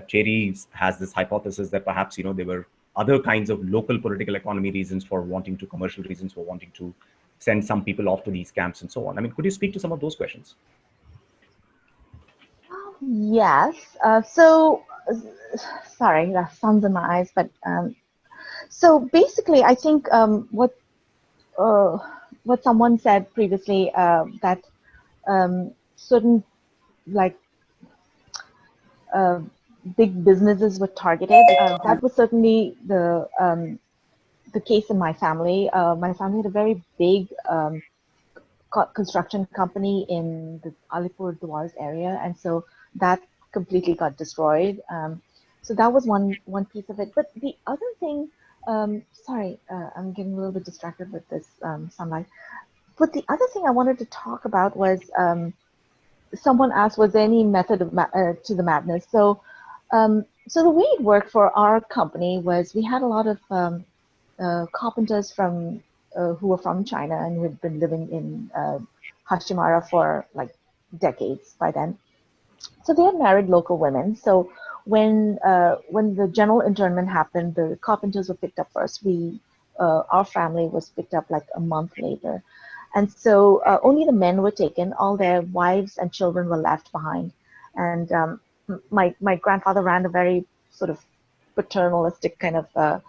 Cherry has this hypothesis that perhaps there were other kinds of local political economy reasons for wanting to, commercial reasons for wanting to send some people off to these camps and so on. I mean, could you speak to some of those questions? Yes. So, sorry, that sounds in my eyes, but so basically, I think what someone said previously, that certain, like, big businesses were targeted. That was certainly the case in my family. My family had a very big construction company in the Alipurduar's area, and so that completely got destroyed. So that was one piece of it. But the other thing, sorry, I'm getting a little bit distracted with this sunlight. But the other thing I wanted to talk about was someone asked, was there any method of to the madness? So, so the way it worked for our company was we had a lot of carpenters from who were from China and who had been living in Hashimara for like decades by then. So they had married local women. So when the general internment happened, the carpenters were picked up first. Our family was picked up like a month later, and so only the men were taken. All their wives and children were left behind. And my grandfather ran a very sort of paternalistic kind of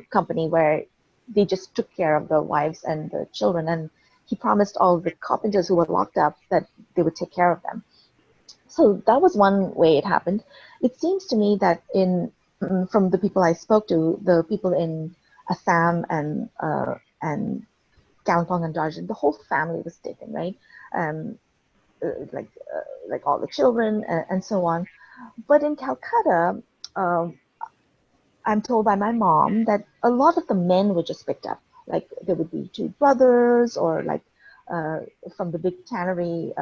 company where they just took care of the wives and the children. And he promised all the carpenters who were locked up that they would take care of them. So that was one way it happened. It seems to me that from the people I spoke to, the people in Assam and Kalimpong and Darjeeling, the whole family was taken, right? Um, like all the children and so on. But in Calcutta, um, I'm told by my mom that a lot of the men were just picked up. Like there would be two brothers, or like uh, from the big tannery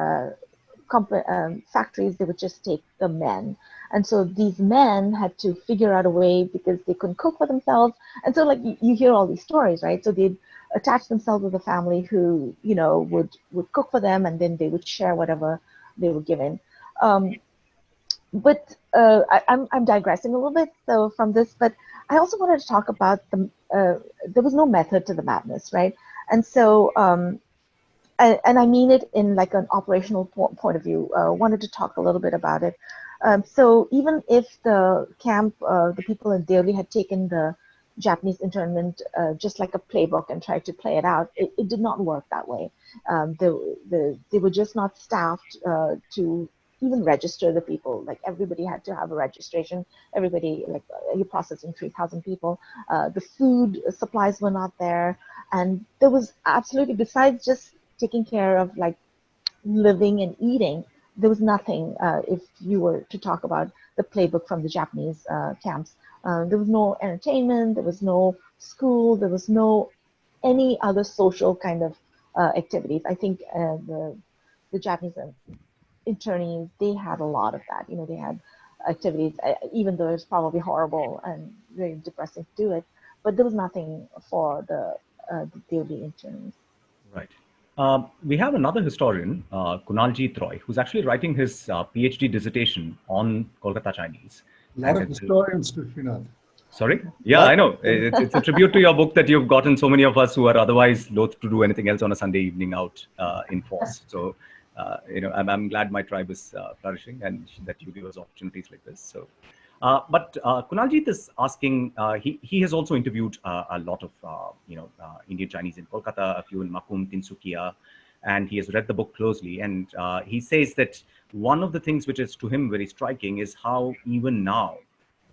factories, they would just take the men. And so these men had to figure out a way because they couldn't cook for themselves. And so like you hear all these stories, right? So they'd attach themselves with a family who, you know, would cook for them, and then they would share whatever they were given. But I'm digressing a little bit so from this, but I also wanted to talk about there was no method to the madness, right? And so and I mean it in like an operational point of view. Wanted to talk a little bit about it. So even if the camp, the people in Deoli had taken the Japanese internment just like a playbook and tried to play it out, it did not work that way. They were just not staffed to even register the people. Like everybody had to have a registration. Everybody, like you're processing 3,000 people. The food supplies were not there, and there was absolutely, besides just taking care of like living and eating, there was nothing if you were to talk about the playbook from the Japanese camps. There was no entertainment, there was no school, there was no any other social kind of activities. I think the Japanese internees, they had a lot of that. You know, they had activities, even though it's probably horrible and very depressing to do it, but there was nothing for the daily internees. Right. We have another historian, Kunalji Roy, who's actually writing his PhD dissertation on Kolkata Chinese. A lot of historians to Srinath. Sorry? Yeah, I know. It's a tribute to your book that you've gotten so many of us who are otherwise loath to do anything else on a Sunday evening out in force. So, you know, I'm glad my tribe is flourishing and that you give us opportunities like this. So, but Kunaljeet is asking, he has also interviewed a lot of, Indian Chinese in Kolkata, a few in Makum, Tinsukia, and he has read the book closely. And he says that one of the things which is to him very striking is how even now,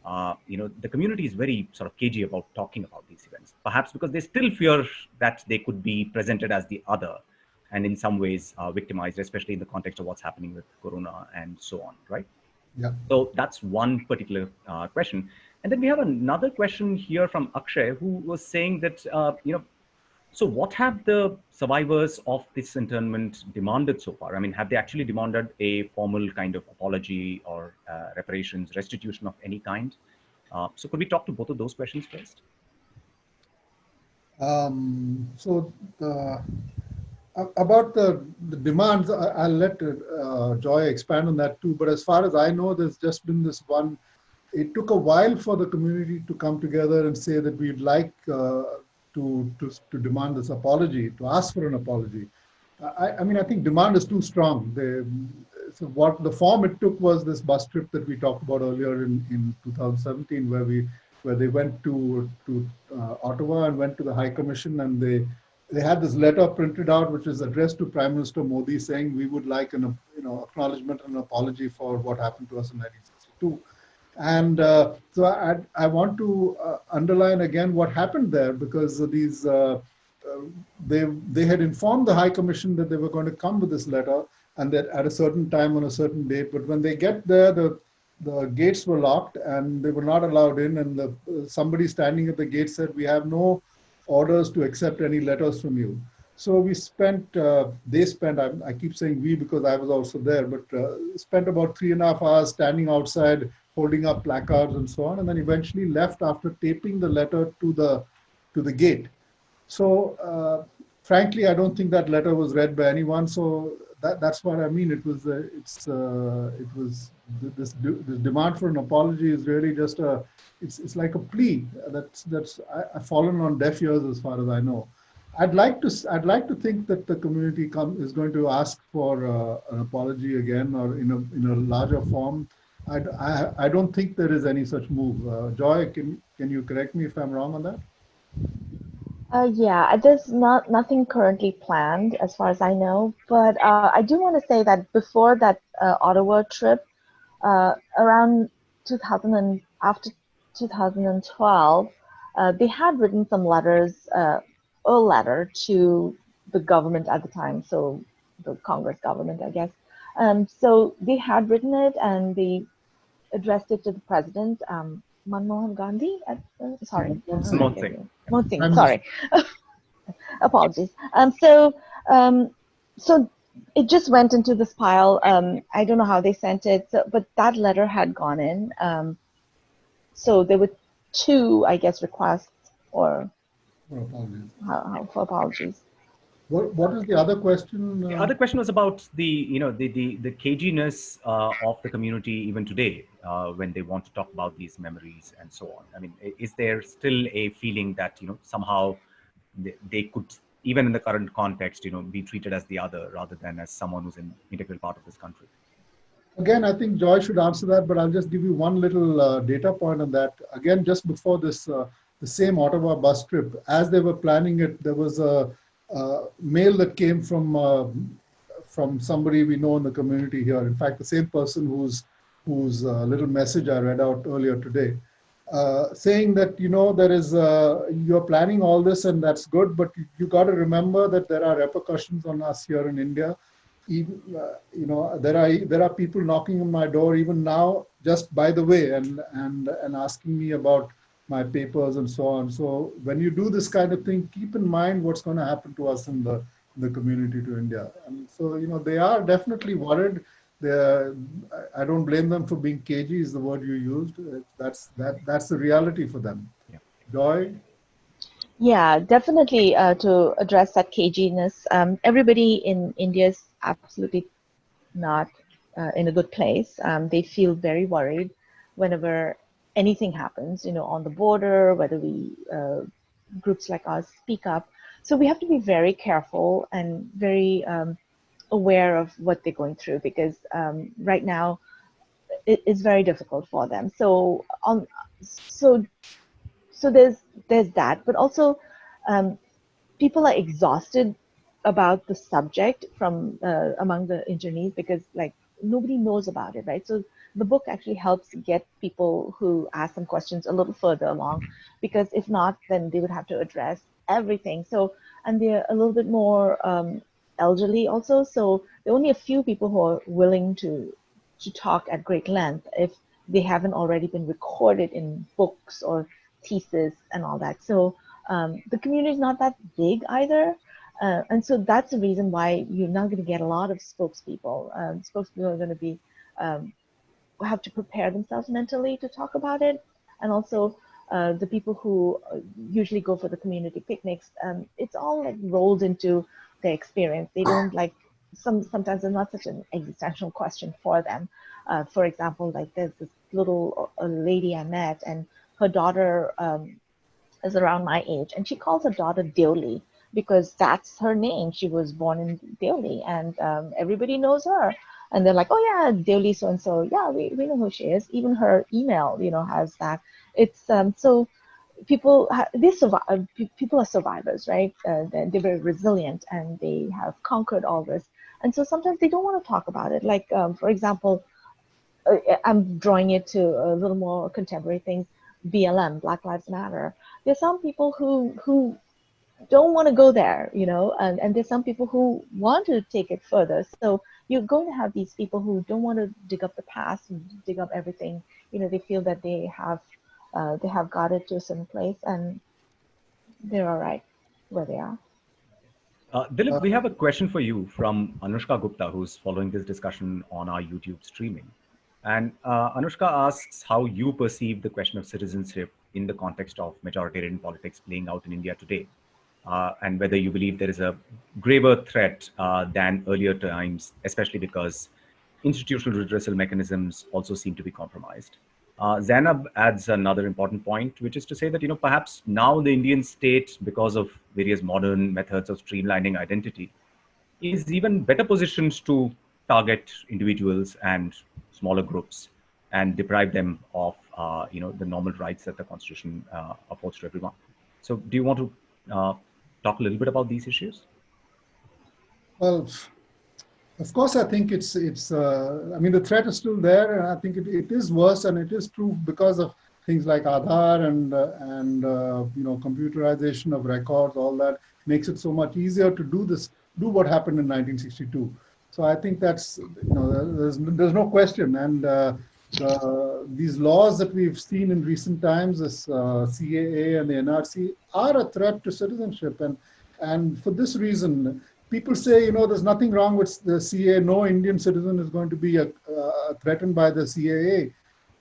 the community is very sort of cagey about talking about these events, perhaps because they still fear that they could be presented as the other and in some ways victimized, especially in the context of what's happening with Corona and so on, right? Yeah. So that's one particular question. And then we have another question here from Akshay, who was saying that, so what have the survivors of this internment demanded so far? I mean, have they actually demanded a formal kind of apology or reparations, restitution of any kind? So could we talk to both of those questions first? About the demands, I'll let Joy expand on that too. But as far as I know, there's just been this one. It took a while for the community to come together and say that we'd like to demand this apology, to ask for an apology. I mean, I think demand is too strong. So what the form it took was this bus trip that we talked about earlier in 2017, where they went to Ottawa and went to the High Commission, and they had this letter printed out which is addressed to Prime Minister Modi saying we would like an acknowledgement and an apology for what happened to us in 1962. too. And so I want to underline again what happened there, because these they had informed the High Commission that they were going to come with this letter, and that at a certain time on a certain date. But when they get there, the gates were locked and they were not allowed in. And somebody standing at the gate said, "We have no orders to accept any letters from you." So we spent, they spent, I keep saying we because I was also there, but spent about 3.5 hours standing outside, holding up placards and so on, and then eventually left after taping the letter to the gate. So frankly, I don't think that letter was read by anyone. So that's what I mean. It was this demand for an apology is really just it's like a plea that's I've fallen on deaf ears as far as I know. I'd like to think that the community is going to ask for an apology again, or in a larger form. I don't think there is any such move. Joy, can you correct me if I'm wrong on that? Yeah, there's nothing currently planned as far as I know, but I do want to say that before that Ottawa trip, around 2000 and after 2012, they had written some letters, a letter to the government at the time, so the Congress government, I guess. So they had written it and they addressed it to the president, Manmohan Gandhi. Sorry, Small thing. Manmohan Singh. Sorry. Apologies. Um, so it just went into this pile. I don't know how they sent it, but that letter had gone in. So there were two, I guess, requests or for apologies. What is the other question? The other question was about the caginess of the community even today when they want to talk about these memories and so on. I mean, is there still a feeling that somehow they could, even in the current context, be treated as the other rather than as someone who's an integral part of this country? Again, I think Joy should answer that, but I'll just give you one little data point on that. Again, just before this, the same Ottawa bus trip, as they were planning it, there was a mail that came from somebody we know in the community here. In fact, the same person whose little message I read out earlier today, saying that there is you're planning all this and that's good, but you got to remember that there are repercussions on us here in India. Even, there are people knocking on my door even now, just by the way, and asking me about my papers and so on. So when you do this kind of thing, keep in mind what's going to happen to us in the community to India. And so they are definitely worried. I don't blame them for being cagey, is the word you used. That's the reality for them. Yeah. Joy? Yeah, definitely to address that caginess. Everybody in India is absolutely not in a good place. They feel very worried whenever anything happens, on the border, whether we groups like us speak up. So we have to be very careful and very aware of what they're going through, because right now it is very difficult for them. So so there's that, but also people are exhausted about the subject from among the internees, because like nobody knows about it, right? So the book actually helps get people who ask some questions a little further along, because if not, then they would have to address everything. So, and they're a little bit more elderly also, so there are only a few people who are willing to talk at great length if they haven't already been recorded in books or thesis and all that. So the community is not that big either. And so that's the reason why you're not going to get a lot of spokespeople. Spokespeople are going to be have to prepare themselves mentally to talk about it. And also the people who usually go for the community picnics, it's all like rolled into their experience. They don't like, sometimes it's not such an existential question for them. For example, like there's this little lady I met, and her daughter is around my age, and she calls her daughter Deoli because that's her name. She was born in Deoli, and everybody knows her. And they're like, oh yeah, Deoli so and so. Yeah, we know who she is. Even her email, has that. It's so people they survive. People are survivors, right? They're very resilient, and they have conquered all this. And so sometimes they don't want to talk about it. Like for example, I'm drawing it to a little more contemporary things, BLM, Black Lives Matter. There's some people who don't want to go there, and there's some people who want to take it further. So you're going to have these people who don't want to dig up the past and dig up everything. They feel that they have got it to a certain place and they're all right where they are. Dilip, we have a question for you from Anushka Gupta, who's following this discussion on our YouTube streaming. And Anushka asks how you perceive the question of citizenship in the context of majoritarian politics playing out in India today, and whether you believe there is a graver threat than earlier times, especially because institutional redressal mechanisms also seem to be compromised. Zainab adds another important point, which is to say that, perhaps now the Indian state, because of various modern methods of streamlining identity, is even better positioned to target individuals and smaller groups and deprive them of, the normal rights that the Constitution affords to everyone. So do you want to talk a little bit about these issues? Well, of course, I think it's. I mean, the threat is still there, and I think it is worse, and it is true because of things like Aadhaar and computerization of records. All that makes it so much easier to do what happened in 1962. So I think that's there's no question, and these laws that we've seen in recent times, this CAA and the NRC, are a threat to citizenship, and for this reason. People say, there's nothing wrong with the CAA. No Indian citizen is going to be threatened by the CAA.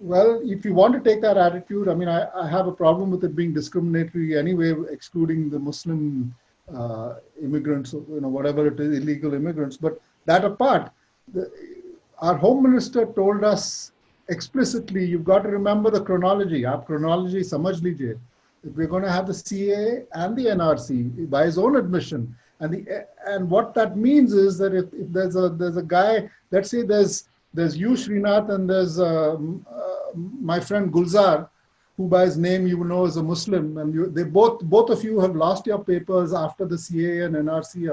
Well, if you want to take that attitude, I mean, I have a problem with it being discriminatory anyway, excluding the Muslim immigrants, whatever it is, illegal immigrants. But that apart, our Home Minister told us explicitly, you've got to remember the chronology. Aap chronology samajh lijiye. We're going to have the CAA and the NRC by his own admission. And what that means is that if there's a guy, let's say there's you, Srinath, and there's my friend Gulzar, who by his name you know is a Muslim, and they both of you have lost your papers after the CAA and NRC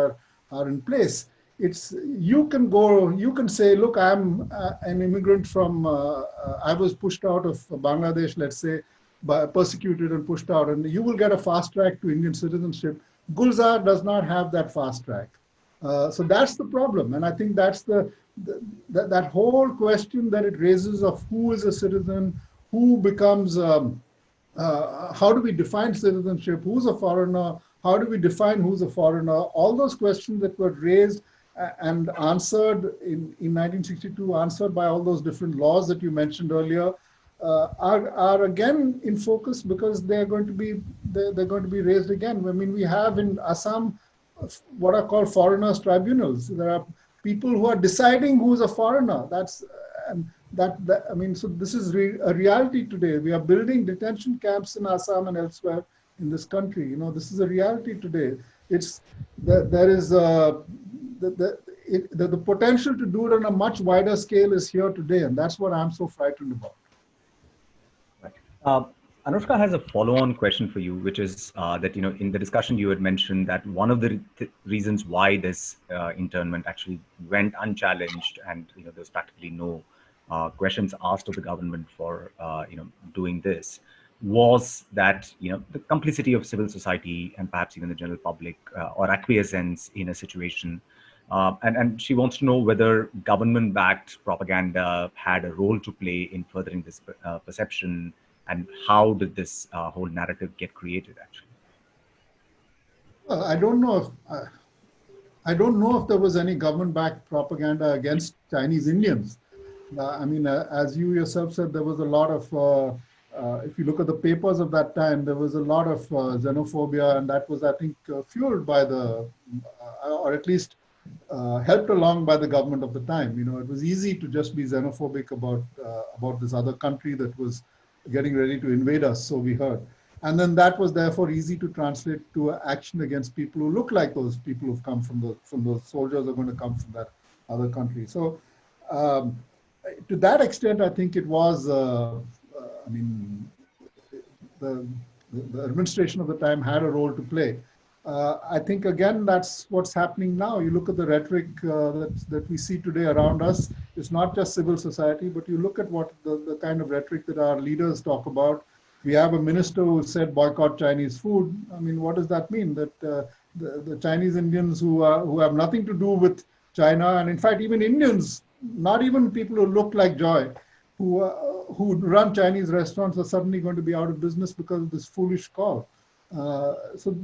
are in place. You can say, look, I'm an immigrant from I was pushed out of Bangladesh, let's say, persecuted and pushed out, and you will get a fast track to Indian citizenship. Gulzar does not have that fast track. So that's the problem. And I think that's that whole question that it raises of who is a citizen, who becomes, how do we define citizenship, who's a foreigner, how do we define who's a foreigner, all those questions that were raised and answered in 1962, answered by all those different laws that you mentioned earlier, are again in focus because they're going to be raised again. I mean, we have in Assam what are called foreigners tribunals. There are people who are deciding who's a foreigner. I mean, so this is a reality today. We are building detention camps in Assam and elsewhere in this country. This is a reality today. There is the potential to do it on a much wider scale is here today, and that's what I'm so frightened about. Anushka has a follow-on question for you, which is that, in the discussion you had mentioned that one of the reasons why this internment actually went unchallenged and, there's practically no questions asked of the government for, doing this was that, the complicity of civil society and perhaps even the general public or acquiescence in a situation. And she wants to know whether government-backed propaganda had a role to play in furthering this perception. And how did this whole narrative get created, actually? Well, I don't know if there was any government-backed propaganda against Chinese Indians. I mean, as you yourself said, there was a lot of, if you look at the papers of that time, there was a lot of xenophobia, and that was, I think, fueled by or at least helped along by the government of the time. It was easy to just be xenophobic about this other country that was getting ready to invade us, so we heard. And then that was therefore easy to translate to action against people who look like those people who've come from those soldiers are going to come from that other country. So to that extent, I think it was, I mean, the administration of the time had a role to play. I think, again, that's what's happening now. You look at the rhetoric that we see today around us. It's not just civil society, but you look at what the kind of rhetoric that our leaders talk about. We have a minister who said boycott Chinese food. I mean, what does that mean? That the Chinese Indians who have nothing to do with China, and in fact, even Indians, not even people who look like Joy, who run Chinese restaurants, are suddenly going to be out of business because of this foolish call. So,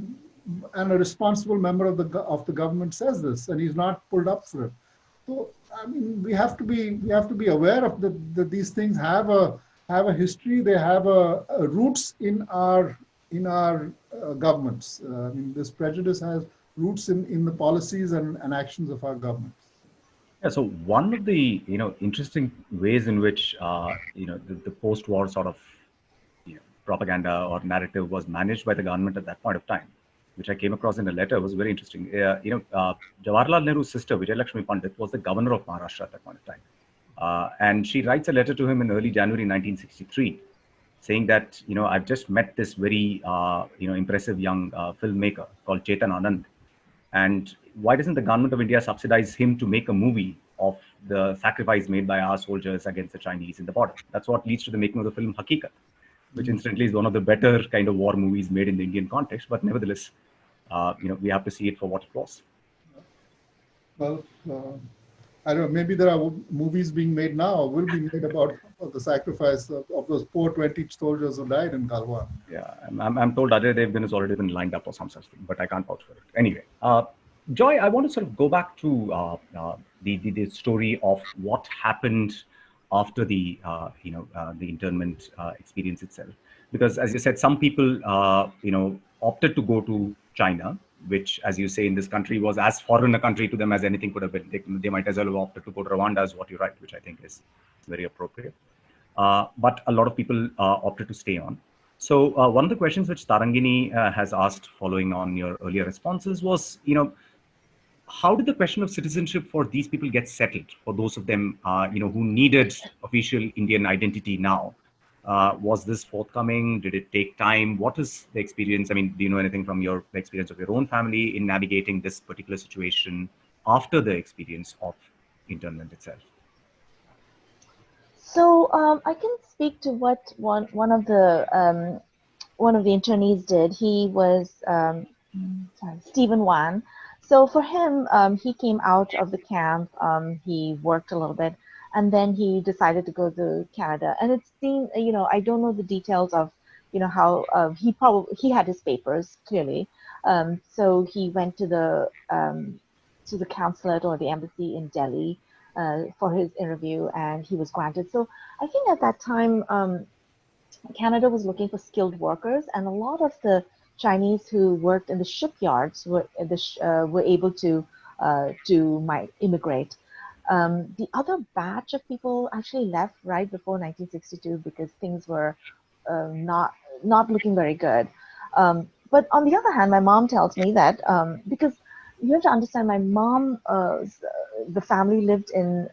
and a responsible member of the government says this, and he's not pulled up for it. So, I mean, we have to be aware of that these things have a history. They have a roots in our governments. I mean, this prejudice has roots in the policies and actions of our governments. Yeah, so one of the interesting ways in which the post-war sort of propaganda or narrative was managed by the government at that point of time, which I came across in a letter, was very interesting. Jawaharlal Nehru's sister Vijayalakshmi Pandit was the governor of Maharashtra at that point of time, and she writes a letter to him in early January 1963, saying that I've just met this very impressive young filmmaker called Chetan Anand. And why doesn't the government of India subsidize him to make a movie of the sacrifice made by our soldiers against the Chinese in the border? That's what leads to the making of the film Hakikat, which incidentally is one of the better kind of war movies made in the Indian context. But nevertheless, we have to see it for what it was. Well, I don't know, maybe there are movies being made now, will be made about the sacrifice of those poor 20 soldiers who died in Galwan. Yeah, I'm told Ajay Devgan has already been lined up or some such thing, but I can't vouch for it. Anyway, Joy, I want to sort of go back to the story of what happened after the internment experience itself, because as you said, some people opted to go to China, which, as you say, in this country was as foreign a country to them as anything could have been. They might as well have opted to go to Rwanda, as what you write, which I think is very appropriate. But a lot of people opted to stay on. So one of the questions which Tarangini has asked, following on your earlier responses, was, how did the question of citizenship for these people get settled? For those of them, who needed official Indian identity now, was this forthcoming? Did it take time? What is the experience? I mean, do you know anything from the experience of your own family in navigating this particular situation after the experience of internment itself? So I can speak to what one of the internees did. He was Stephen Wan. So for him, he came out of the camp. He worked a little bit, and then he decided to go to Canada. And it's been, I don't know the details of, how he had his papers clearly. So he went to the consulate or the embassy in Delhi for his interview, and he was granted. So I think at that time, Canada was looking for skilled workers, and a lot of the Chinese who worked in the shipyards were able to immigrate. The other batch of people actually left right before 1962 because things were not looking very good. But on the other hand, my mom tells me that because you have to understand, my mom, the family lived in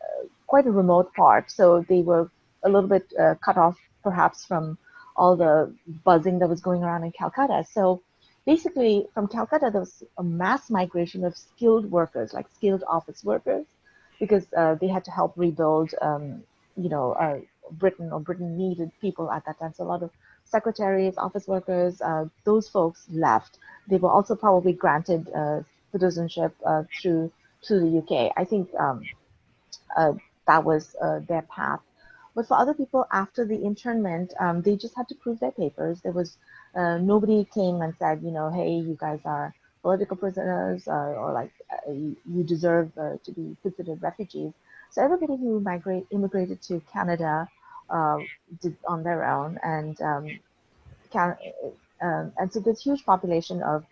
quite a remote part, so they were a little bit cut off perhaps from all the buzzing that was going around in Calcutta. So basically from Calcutta, there was a mass migration of skilled workers, like skilled office workers, because they had to help rebuild, Britain, or Britain needed people at that time. So a lot of secretaries, office workers, those folks left. They were also probably granted citizenship through the UK. I think that was their path. But for other people after the internment, they just had to prove their papers. There was nobody came and said, hey, you guys are political prisoners, or like you deserve to be considered refugees. So everybody who immigrated to Canada did on their own, and so there's huge population of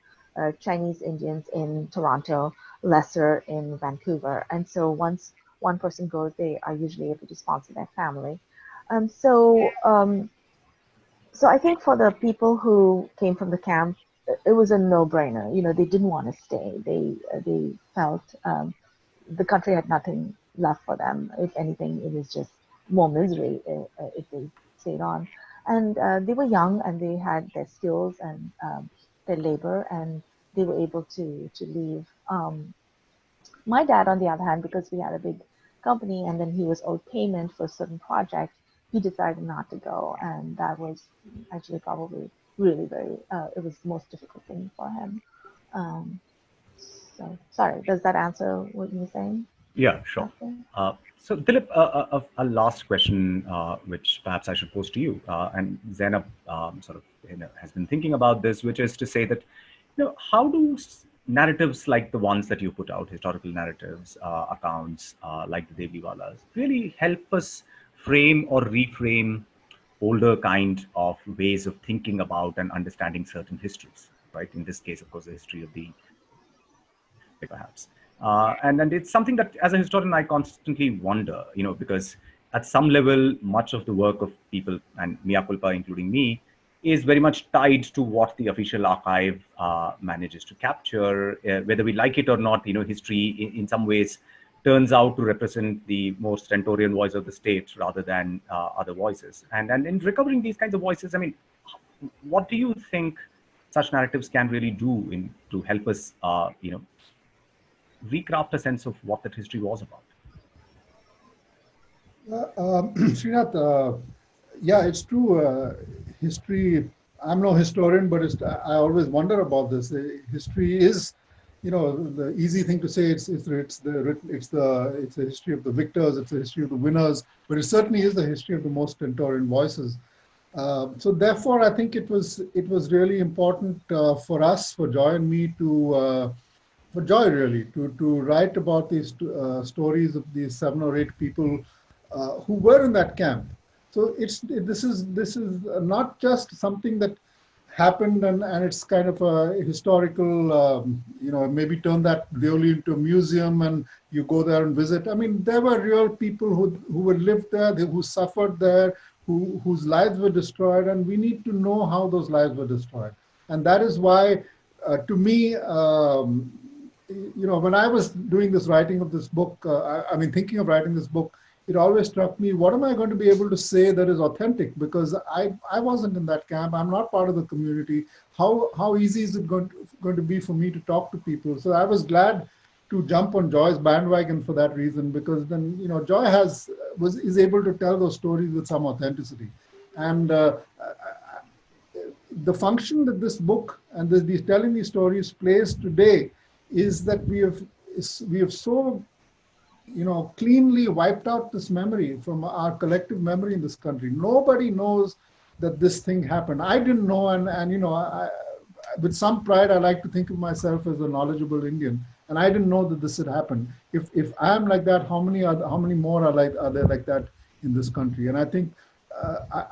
Chinese Indians in Toronto, lesser in Vancouver, and so once one person goes, they are usually able to sponsor their family. So I think for the people who came from the camp, it was a no-brainer. They didn't want to stay. They felt the country had nothing left for them. If anything, it was just more misery if they stayed on. And they were young, and they had their skills and their labor, and they were able to leave. My dad, on the other hand, because we had a big company, and then he was owed payment for a certain project. He decided not to go, and that was actually probably really very, it was the most difficult thing for him. So sorry, does that answer what you were saying? Yeah, sure. So Dilip, a last question, which perhaps I should pose to you, and Zainab sort of has been thinking about this, which is to say that, how do narratives like the ones that you put out, historical narratives, accounts like the Deoliwallahs, really help us frame or reframe older kind of ways of thinking about and understanding certain histories, right? In this case, of course, the history of the perhaps. And it's something that as a historian, I constantly wonder, because at some level, much of the work of people, and mea culpa, including me, is very much tied to what the official archive manages to capture. Whether we like it or not, history in some ways turns out to represent the more stentorian voice of the state rather than other voices. And in recovering these kinds of voices, I mean, what do you think such narratives can really do to help us, recraft a sense of what that history was about? Srinath, yeah, it's true. History, I'm no historian, but I always wonder about this. History is, the easy thing to say. It's the history of the victors. It's the history of the winners. But it certainly is the history of the most stentorian voices. So therefore, I think it was really important for us, for Joy and me, for Joy really to write about these stories of these 7 or 8 people who were in that camp. So this is not just something that happened and it's kind of a historical, maybe turn that Deoli into a museum and you go there and visit. I mean, there were real people who were lived there, who suffered there, whose lives were destroyed, and we need to know how those lives were destroyed. And that is why, to me, when I was doing this writing of this book, thinking of writing this book, it always struck me, what am I going to be able to say that is authentic? Because I wasn't in that camp. I'm not part of the community. How easy is it going to be for me to talk to people? So I was glad to jump on Joy's bandwagon for that reason, because then, Joy is able to tell those stories with some authenticity. And the function that this book and telling these stories plays today is that we have so cleanly wiped out this memory from our collective memory in this country. Nobody knows that this thing happened. I didn't know, and with some pride, I like to think of myself as a knowledgeable Indian, and I didn't know that this had happened. If I'm like that, how many more are there like that in this country? And I think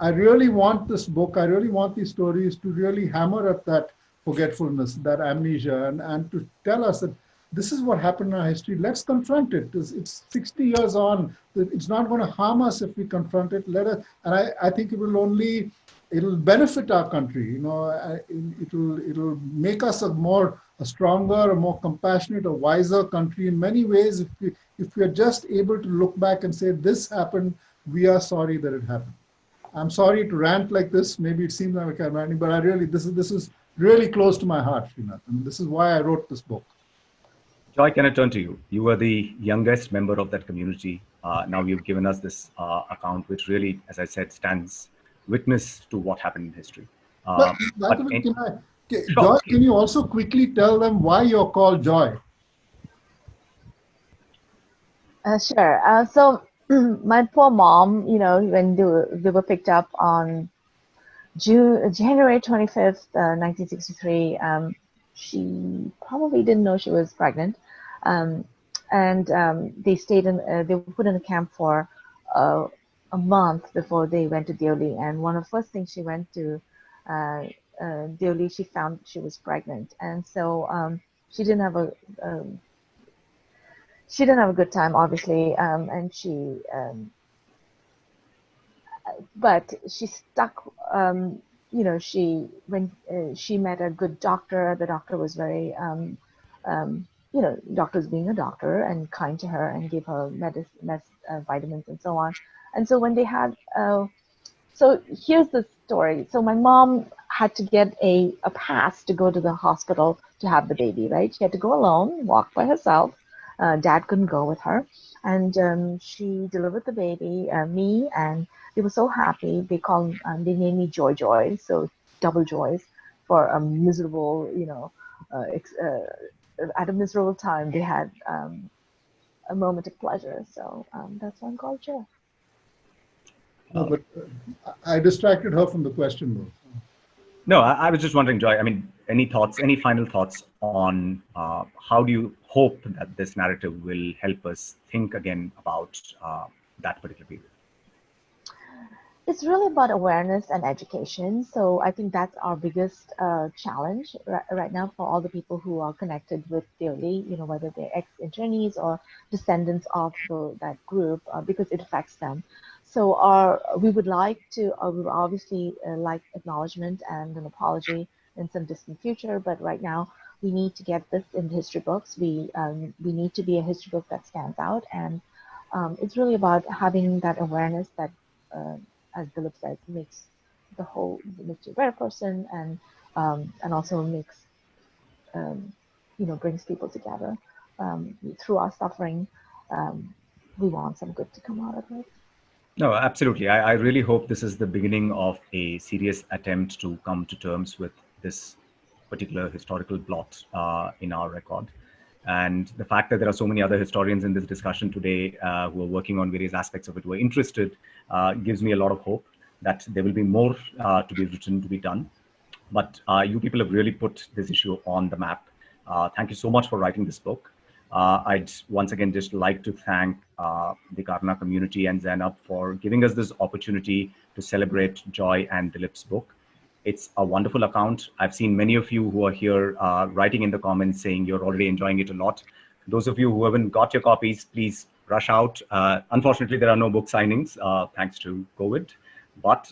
I really want this book. I really want these stories to really hammer at that forgetfulness, that amnesia, and to tell us that this is what happened in our history. Let's confront it. It's 60 years on. It's not going to harm us if we confront it. I think it'll benefit our country. It'll make us a stronger, a more compassionate, a wiser country in many ways. If we are just able to look back and say, this happened, we are sorry that it happened. I'm sorry to rant like this. Maybe it seems like I'm ranting, but this is really close to my heart, Srinath. And this is why I wrote this book. Joy, can I turn to you? You were the youngest member of that community. Now you've given us this account, which really, as I said, stands witness to what happened in history. Joy, can you also quickly tell them why you're called Joy? Sure. So my poor mom, when they were picked up on January 25th, 1963, she probably didn't know she was pregnant. They stayed they were put in a camp for a month before they went to Deoli. And one of the first things she went to Deoli, she found she was pregnant. And so she didn't have a good time, obviously. But she stuck, when she met a good doctor, the doctor was very, doctors being a doctor and kind to her and gave her vitamins and so on. And so when they had, so here's the story. So my mom had to get a pass to go to the hospital to have the baby, right? She had to go alone, walk by herself. Dad couldn't go with her, and she delivered the baby, me, and they were so happy. They named me Joy Joy, so double joys for a miserable, at a miserable time they had a moment of pleasure. So that's why I'm called Joy. No, but I distracted her from the question, though. No, I was just wondering, Joy, I mean, any thoughts, any final thoughts on how do you hope that this narrative will help us think again about that particular period? It's really about awareness and education. So I think that's our biggest challenge right now for all the people who are connected with Deoli, whether they're ex-internees or descendants of that group, because it affects them. So we would obviously like acknowledgement and an apology in some distant future, but right now we need to get this in the history books. We need to be a history book that stands out, and it's really about having that awareness that as Dilip said, makes you a better person, and also makes brings people together through our suffering. We want some good to come out of it. No, absolutely. I really hope this is the beginning of a serious attempt to come to terms with this particular historical blot in our record. And the fact that there are so many other historians in this discussion today who are working on various aspects of it, who are interested, gives me a lot of hope that there will be more to be written, to be done. But you people have really put this issue on the map. Thank you so much for writing this book. I'd once again just like to thank the Kaarana community and Zainab for giving us this opportunity to celebrate Joy and Dilip's book. It's a wonderful account. I've seen many of you who are here writing in the comments saying you're already enjoying it a lot. Those of you who haven't got your copies, please rush out. Unfortunately, there are no book signings thanks to COVID, but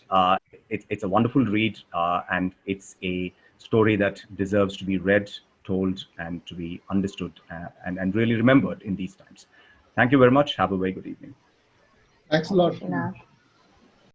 it's a wonderful read and it's a story that deserves to be read, told, and to be understood and really remembered in these times. Thank you very much. Have a very good evening. Thanks a lot. Srinath.